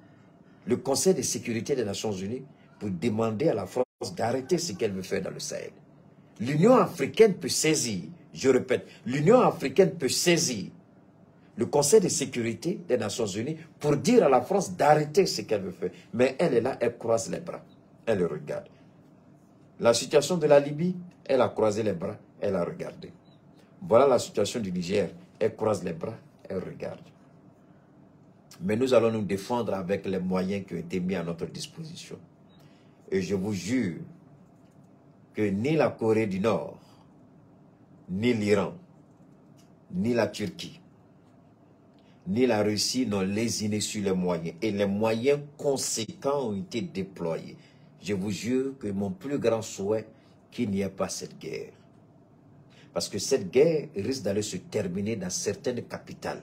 le Conseil de sécurité des Nations Unies pour demander à la France d'arrêter ce qu'elle veut faire dans le Sahel. L'Union africaine peut saisir, je répète, l'Union africaine peut saisir le Conseil de sécurité des Nations Unies pour dire à la France d'arrêter ce qu'elle veut faire. Mais elle est là, elle croise les bras, elle le regarde. La situation de la Libye, elle a croisé les bras, elle a regardé. Voilà la situation du Niger, elle croise les bras, elle regarde. Mais nous allons nous défendre avec les moyens qui ont été mis à notre disposition. Et je vous jure que ni la Corée du Nord, ni l'Iran, ni la Turquie, ni la Russie n'ont lésiné sur les moyens. Et les moyens conséquents ont été déployés. Je vous jure que mon plus grand souhait, qu'il n'y ait pas cette guerre. Parce que cette guerre risque d'aller se terminer dans certaines capitales.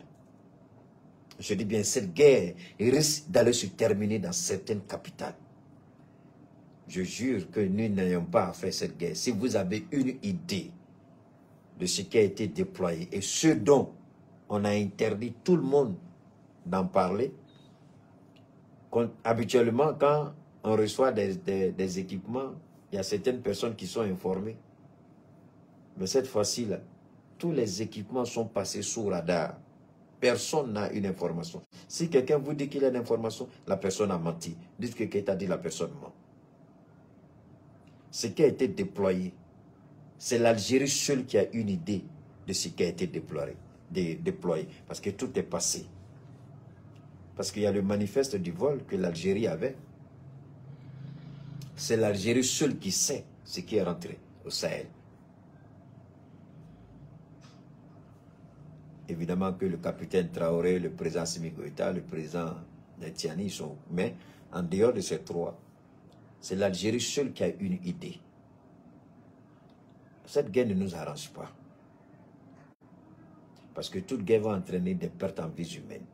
Je dis bien, cette guerre risque d'aller se terminer dans certaines capitales. Je jure que nous n'ayons pas à faire cette guerre. Si vous avez une idée de ce qui a été déployé et ce dont on a interdit tout le monde d'en parler, habituellement, quand on reçoit des équipements, il y a certaines personnes qui sont informées. Mais cette fois-ci, là, tous les équipements sont passés sous radar. Personne n'a une information. Si quelqu'un vous dit qu'il a une information, la personne a menti. Dites que quelqu'un a dit, la personne ment. Ce qui a été déployé, c'est l'Algérie seule qui a une idée de ce qui a été déployé. Parce que tout est passé. Parce qu'il y a le manifeste du vol que l'Algérie avait. C'est l'Algérie seule qui sait ce qui est rentré au Sahel. Évidemment que le capitaine Traoré, le président Assimi Goïta, le président Netiani sont... Mais en dehors de ces trois, c'est l'Algérie seule qui a une idée. Cette guerre ne nous arrange pas. Parce que toute guerre va entraîner des pertes en vie humaine.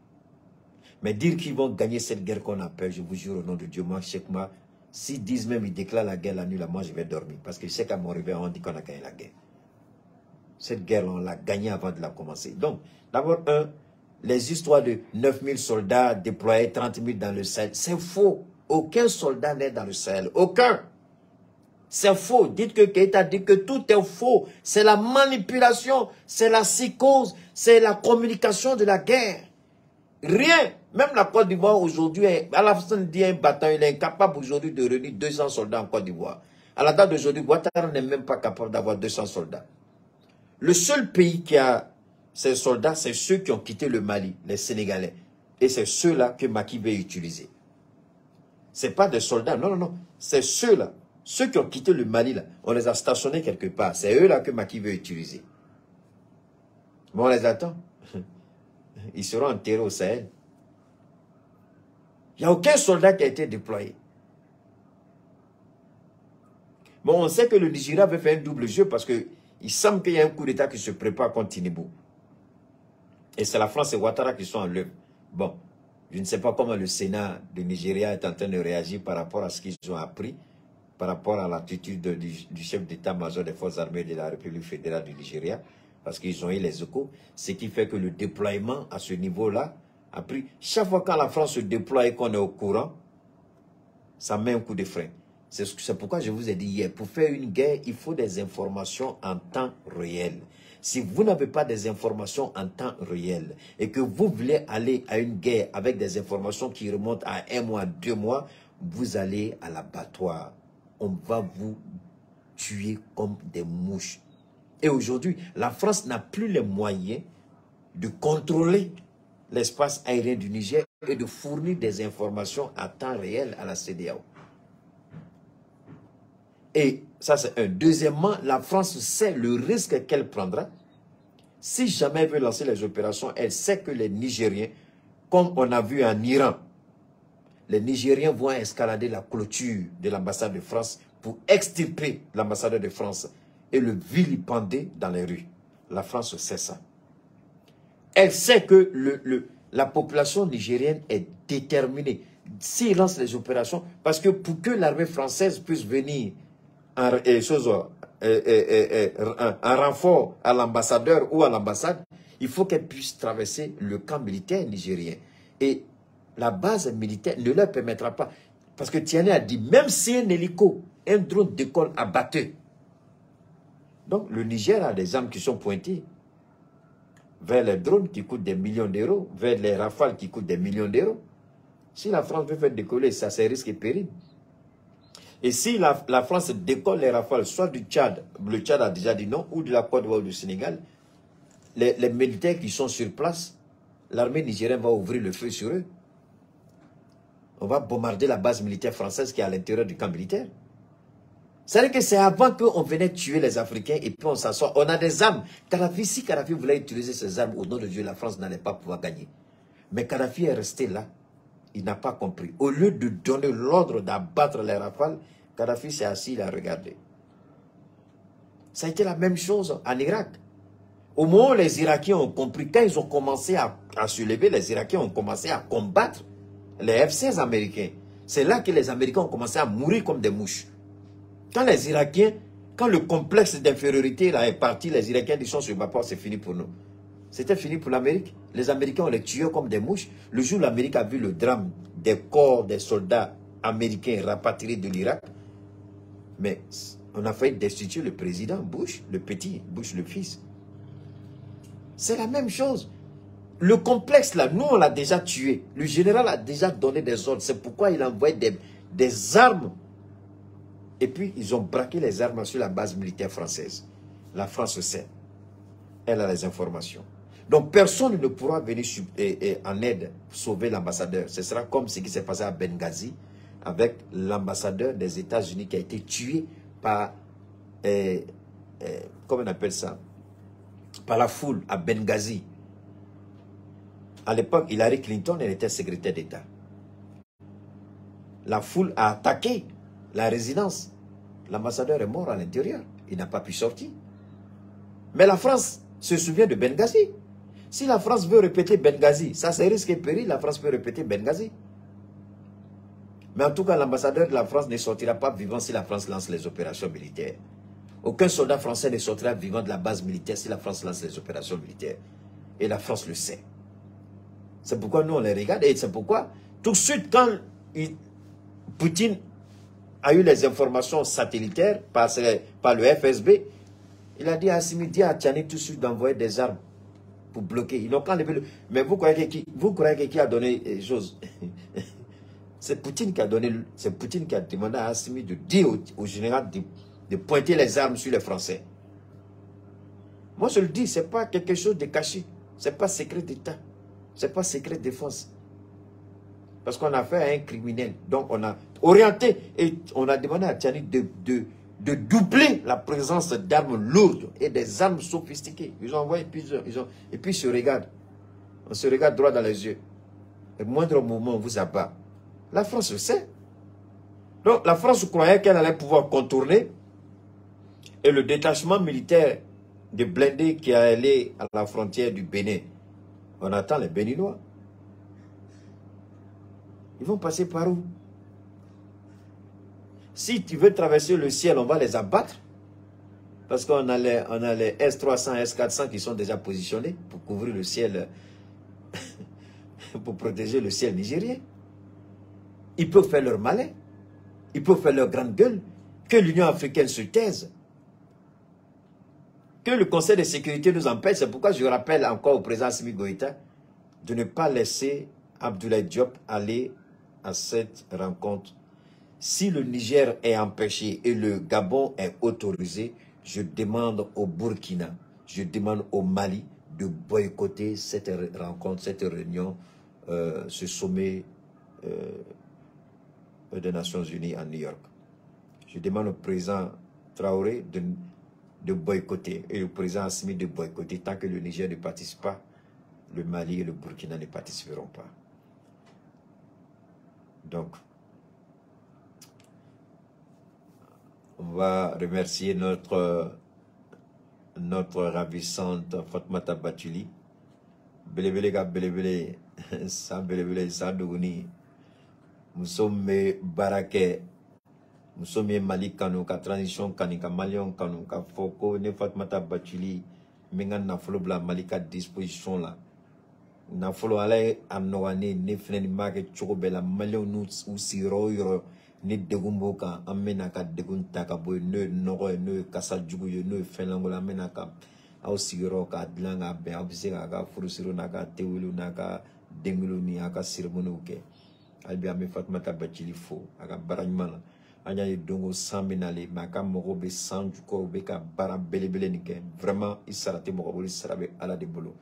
Mais dire qu'ils vont gagner cette guerre qu'on appelle, je vous jure au nom de Dieu, moi, Cheikh Ma, s'ils disent même, ils déclarent la guerre la nuit, là, moi je vais dormir. Parce que je sais qu'à mon réveil, on dit qu'on a gagné la guerre. Cette guerre, on l'a gagnée avant de la commencer. Donc, d'abord, les histoires de 9000 soldats déployés, 30 000 dans le Sahel, c'est faux. Aucun soldat n'est dans le Sahel. Aucun. C'est faux. Dites que Keïta dit que tout est faux. C'est la manipulation, c'est la psychose, c'est la communication de la guerre. Rien. Même la Côte d'Ivoire aujourd'hui, à la fin dit un bataillon, il est incapable aujourd'hui de réunir 200 soldats en Côte d'Ivoire. À la date d'aujourd'hui, Ouattara n'est même pas capable d'avoir 200 soldats. Le seul pays qui a ces soldats, c'est ceux qui ont quitté le Mali, les Sénégalais. Et c'est ceux-là que Macky veut utiliser. Ce n'est pas des soldats, non, non, non. C'est ceux-là. Ceux qui ont quitté le Mali, là, on les a stationnés quelque part. C'est eux-là que Macky veut utiliser. Mais on les attend. Ils seront enterrés au Sahel. Il n'y a aucun soldat qui a été déployé. Bon, on sait que le Nigeria veut faire un double jeu parce qu'il semble qu'il y a un coup d'État qui se prépare contre Tinubu. Et c'est la France et Ouattara qui sont en l'œuvre. Bon, je ne sais pas comment le Sénat du Nigeria est en train de réagir par rapport à ce qu'ils ont appris, par rapport à l'attitude du chef d'état-major des forces armées de la République fédérale du Nigeria, parce qu'ils ont eu les échos, ce qui fait que le déploiement à ce niveau-là a pris. Chaque fois quand la France se déploie et qu'on est au courant, ça met un coup de frein. C'est pourquoi je vous ai dit hier, pour faire une guerre, il faut des informations en temps réel. Si vous n'avez pas des informations en temps réel et que vous voulez aller à une guerre avec des informations qui remontent à 1 mois, 2 mois, vous allez à l'abattoir. On va vous tuer comme des mouches. Et aujourd'hui, la France n'a plus les moyens de contrôler l'espace aérien du Niger et de fournir des informations à temps réel à la CEDEAO. Et ça, c'est un. Deuxièmement, la France sait le risque qu'elle prendra. Si jamais elle veut lancer les opérations, elle sait que les Nigériens, comme on a vu en Iran, les Nigériens vont escalader la clôture de l'ambassade de France pour extirper l'ambassadeur de France et le vilipender dans les rues. La France sait ça. Elle sait que la population nigérienne est déterminée. S'ils lancent les opérations, parce que pour que l'armée française puisse venir en renfort à l'ambassadeur ou à l'ambassade, il faut qu'elle puisse traverser le camp militaire nigérien. Et la base militaire ne leur permettra pas. Parce que Tiani a dit, même si un hélico, un drone décolle abattu. Donc le Niger a des armes qui sont pointées vers les drones qui coûtent des millions d'euros, vers les rafales qui coûtent des millions d'euros. Si la France veut faire décoller, ça c'est risque et péril. Et si la France décolle les rafales, soit du Tchad, le Tchad a déjà dit non, ou de la Côte d'Ivoire ou du Sénégal, les militaires qui sont sur place, l'armée nigérienne va ouvrir le feu sur eux. On va bombarder la base militaire française qui est à l'intérieur du camp militaire. C'est-à-dire que c'est avant qu'on venait tuer les Africains et puis on s'assoit. On a des armes. Kadhafi, si Kadhafi voulait utiliser ces armes au nom de Dieu, la France n'allait pas pouvoir gagner. Mais Kadhafi est resté là. Il n'a pas compris. Au lieu de donner l'ordre d'abattre les rafales, Kadhafi s'est assis, il a regardé. Ça a été la même chose en Irak. Au moment où les Irakiens ont compris, quand ils ont commencé à se lever, les Irakiens ont commencé à combattre les F-16 américains. C'est là que les Américains ont commencé à mourir comme des mouches. Quand les Irakiens, quand le complexe d'infériorité là est parti, les Irakiens disent sur ma part, c'est fini pour nous. C'était fini pour l'Amérique. Les Américains, on les tuait comme des mouches. Le jour où l'Amérique a vu le drame des corps des soldats américains rapatriés de l'Irak, mais on a failli destituer le président Bush, le petit, Bush le fils. C'est la même chose. Le complexe là, nous on l'a déjà tué. Le général a déjà donné des ordres. C'est pourquoi il a envoyé des armes. Et puis ils ont braqué les armes sur la base militaire française. La France sait. Elle a les informations. Donc personne ne pourra venir en aide, sauver l'ambassadeur. Ce sera comme ce qui s'est passé à Benghazi avec l'ambassadeur des États-Unis qui a été tué par, comment on appelle ça, par la foule à Benghazi. À l'époque, Hillary Clinton, elle était secrétaire d'État. La foule a attaqué la résidence. L'ambassadeur est mort à l'intérieur. Il n'a pas pu sortir. Mais la France se souvient de Benghazi. Si la France veut répéter Benghazi, ça c'est risque et péril, la France peut répéter Benghazi. Mais en tout cas, l'ambassadeur de la France ne sortira pas vivant si la France lance les opérations militaires. Aucun soldat français ne sortira vivant de la base militaire si la France lance les opérations militaires. Et la France le sait. C'est pourquoi nous on les regarde et c'est pourquoi tout de suite quand Poutine a eu les informations satellitaires par le FSB, il a dit à Assimi, dit à Tiani tout de suite d'envoyer des armes pour bloquer. Ils n'ont qu'à lever le... Mais vous croyez que qui a donné les choses? C'est Poutine qui a donné, c'est Poutine qui a demandé à Assimi de dire au général de pointer les armes sur les Français. Moi je le dis, ce n'est pas quelque chose de caché. Ce n'est pas secret d'État. Ce n'est pas secret de défense. Parce qu'on a fait à un criminel. Donc on a orienté et on a demandé à Tiani de doubler la présence d'armes lourdes et des armes sophistiquées. Ils ont envoyé plusieurs. Et puis ils se regardent. On se regarde droit dans les yeux. Le moindre moment, on vous abat. La France le sait. Donc la France croyait qu'elle allait pouvoir contourner et le détachement militaire de blindés qui est allé à la frontière du Bénin. On attend les Béninois. Ils vont passer par où? Si tu veux traverser le ciel, on va les abattre. Parce qu'on a les S-300, S-400 qui sont déjà positionnés pour couvrir le ciel, pour protéger le ciel nigérien. Ils peuvent faire leur malin. Ils peuvent faire leur grande gueule. Que l'Union africaine se taise. Que le Conseil de sécurité nous empêche. C'est pourquoi je rappelle encore au président Assimi Goïta de ne pas laisser Abdoulaye Diop aller à cette rencontre. Si le Niger est empêché et le Gabon est autorisé, je demande au Burkina, je demande au Mali de boycotter cette rencontre, cette réunion, ce sommet des Nations Unies à New York. Je demande au président Traoré de boycotter et le président Assimi de boycotter tant que le Niger ne participe pas, le Mali et le Burkina ne participeront pas. Donc, on va remercier notre ravissante Fatmata Batuli. Belebele ga belebele, sa belebele sa douni. Nous sommes baraké, nous sommes Mali kanu ka transition kanika Malion kanu ka foko ne Fatmata Batuli mengan na folo bla Mali ka disposition là. Na folo ala anowane ne feneni make choko bela Malion nous usiro yoro ni degumbo ka amena ka degun taka boy ne nogo ne kasa jugu yo ne fenangola amena ka au sigiro ka adlanga be abise ka furusiro naka tewulu naka dengulu ni aka sirmunu ke albi ame Fatmata Batuli fo aka baranyman anya dongo sambinale maka mogo be sanju ko be ka bara belebele ni ke vraiment isarate mogo boli sarabe ala de bolo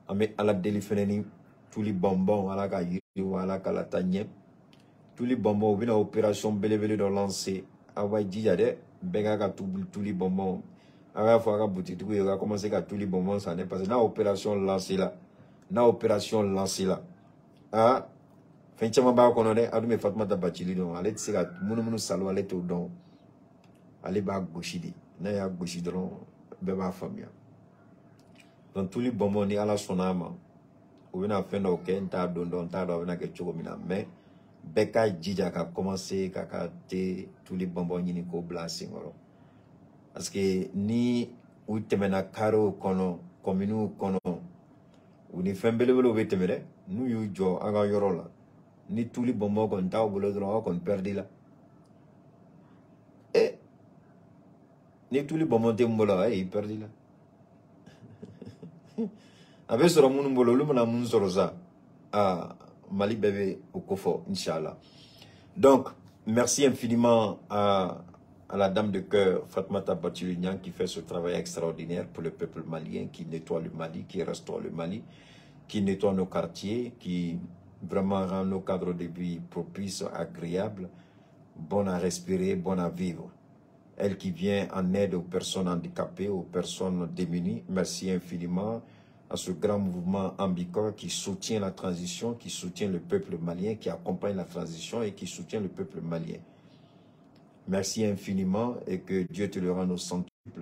ame ala deli feneni tuli bonbon ala ka yiri wala kala tanye tous les bonbons, ou bien opération belebele de lancer. Awa djijade, benga ka tous les bonbons. Awa fois boutique, il a commencé à tous les bonbons, ça n'est pas. Na opération lancée là. Na opération lancée là. Ah, fin de ba kono de, adu me Fatmata Batuli don. Allez tsika, munu salo allez to don. Allez ba goshidi. Na ya goshidron, beba famia. Donc tous les bonbons ni ala sonama. Ou bien fin de ok, nta don ta do na ke chogomina mais Beka Djidja a commencé à tous les bonbons qui sont blancs. Parce que ni ou temena karo kono kominu kono ou ni fembelebelo vetemere nous yu jo aga yorola ni tous les bonbons qu'on t'a bolo droit qu'on perdit là et ni tous les bonbons te mbola il perdit là avec ce ramon mbolo le mona mun sorosa ah Mali bébé au Kofo, Inch'Allah. Donc, merci infiniment à la dame de cœur Fatmata Batuli qui fait ce travail extraordinaire pour le peuple malien, qui nettoie le Mali, qui restaure le Mali, qui nettoie nos quartiers, qui vraiment rend nos cadres de vie propices, agréables, bons à respirer, bons à vivre. Elle qui vient en aide aux personnes handicapées, aux personnes démunies. Merci infiniment à ce grand mouvement Ambicor qui soutient la transition, qui soutient le peuple malien, qui accompagne la transition et qui soutient le peuple malien. Merci infiniment et que Dieu te le rende au centuple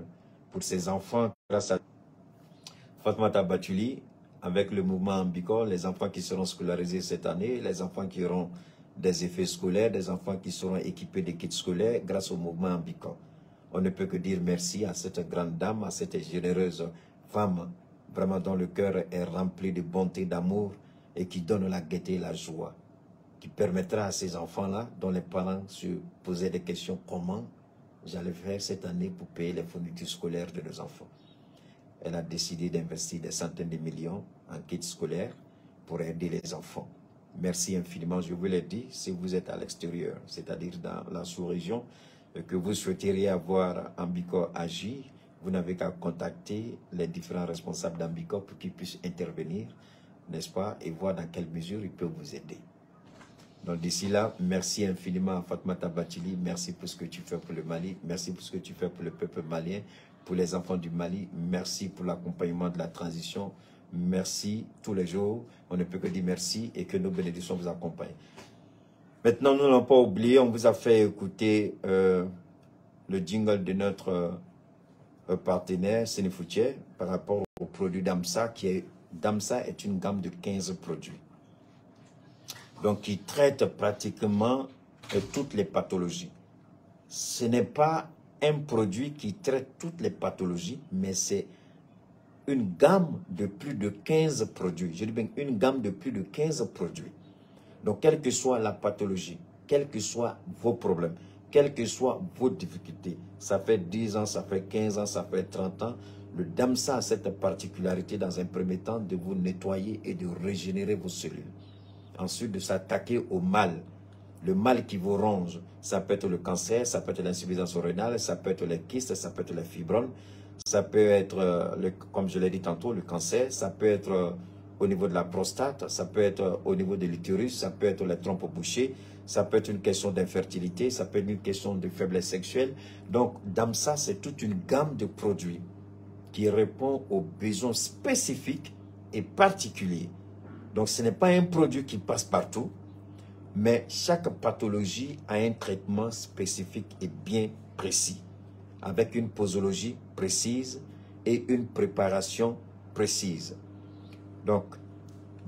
pour ces enfants grâce à Fatmata Batuli, avec le mouvement Ambicor, les enfants qui seront scolarisés cette année, les enfants qui auront des effets scolaires, des enfants qui seront équipés de kits scolaires grâce au mouvement Ambicor. On ne peut que dire merci à cette grande dame, à cette généreuse femme, vraiment dont le cœur est rempli de bonté, d'amour et qui donne la gaieté et la joie, qui permettra à ces enfants-là, dont les parents se posaient des questions, comment j'allais faire cette année pour payer les fournitures scolaires de nos enfants. Elle a décidé d'investir des centaines de millions en kits scolaires pour aider les enfants. Merci infiniment, je vous l'ai dit, si vous êtes à l'extérieur, c'est-à-dire dans la sous-région, que vous souhaiteriez avoir Ambicor agir, vous n'avez qu'à contacter les différents responsables d'Ambicor pour qu'ils puissent intervenir, n'est-ce pas, et voir dans quelle mesure ils peuvent vous aider. Donc d'ici là, merci infiniment à Fatmata Batuli, merci pour ce que tu fais pour le Mali, merci pour ce que tu fais pour le peuple malien, pour les enfants du Mali, merci pour l'accompagnement de la transition, merci tous les jours, on ne peut que dire merci et que nos bénédictions vous accompagnent. Maintenant, nous n'allons pas oublier, on vous a fait écouter le jingle de notre partenaire Sénéfoutier par rapport au produit Damsa, Damsa est une gamme de 15 produits. Donc, qui traite pratiquement toutes les pathologies. Ce n'est pas un produit qui traite toutes les pathologies, mais c'est une gamme de plus de 15 produits. Je dis bien une gamme de plus de 15 produits. Donc, quelle que soit la pathologie, quels que soient vos problèmes, quelles que soient vos difficultés, ça fait 10 ans, ça fait 15 ans, ça fait 30 ans, le Damsa a cette particularité dans un premier temps de vous nettoyer et de régénérer vos cellules. Ensuite, de s'attaquer au mal. Le mal qui vous ronge, ça peut être le cancer, ça peut être l'insuffisance rénale, ça peut être les kystes, ça peut être les fibromes, ça peut être, comme je l'ai dit tantôt, le cancer, ça peut être au niveau de la prostate, ça peut être au niveau de l'utérus, ça peut être les trompes bouchées, ça peut être une question d'infertilité, ça peut être une question de faiblesse sexuelle. Donc, Damsa, c'est toute une gamme de produits qui répond aux besoins spécifiques et particuliers. Donc, ce n'est pas un produit qui passe partout, mais chaque pathologie a un traitement spécifique et bien précis, avec une posologie précise et une préparation précise. Donc,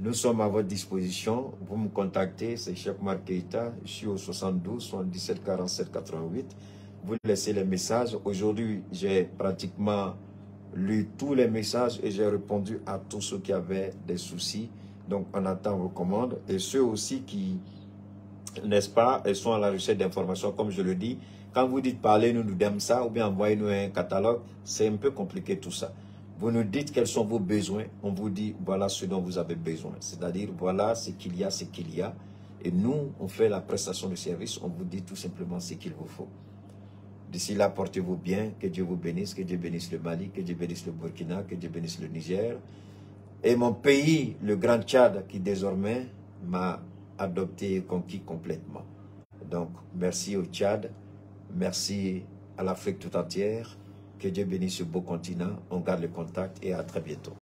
nous sommes à votre disposition. Vous me contactez, c'est Cheikh Oumar Keïta. Je suis au 72 77 47 88. Vous laissez les messages. Aujourd'hui, j'ai pratiquement lu tous les messages et j'ai répondu à tous ceux qui avaient des soucis. Donc, on attend vos commandes. Et ceux aussi qui, n'est-ce pas, sont à la recherche d'informations, comme je le dis. Quand vous dites parlez-nous de Damsa ou bien envoyez-nous un catalogue, c'est un peu compliqué tout ça. Vous nous dites quels sont vos besoins, on vous dit voilà ce dont vous avez besoin. C'est-à-dire voilà ce qu'il y a, ce qu'il y a. Et nous, on fait la prestation de service, on vous dit tout simplement ce qu'il vous faut. D'ici là, portez-vous bien, que Dieu vous bénisse, que Dieu bénisse le Mali, que Dieu bénisse le Burkina, que Dieu bénisse le Niger. Et mon pays, le Grand Tchad, qui désormais m'a adopté et conquis complètement. Donc, merci au Tchad, merci à l'Afrique tout entière. Que Dieu bénisse ce beau continent. On garde le contact et à très bientôt.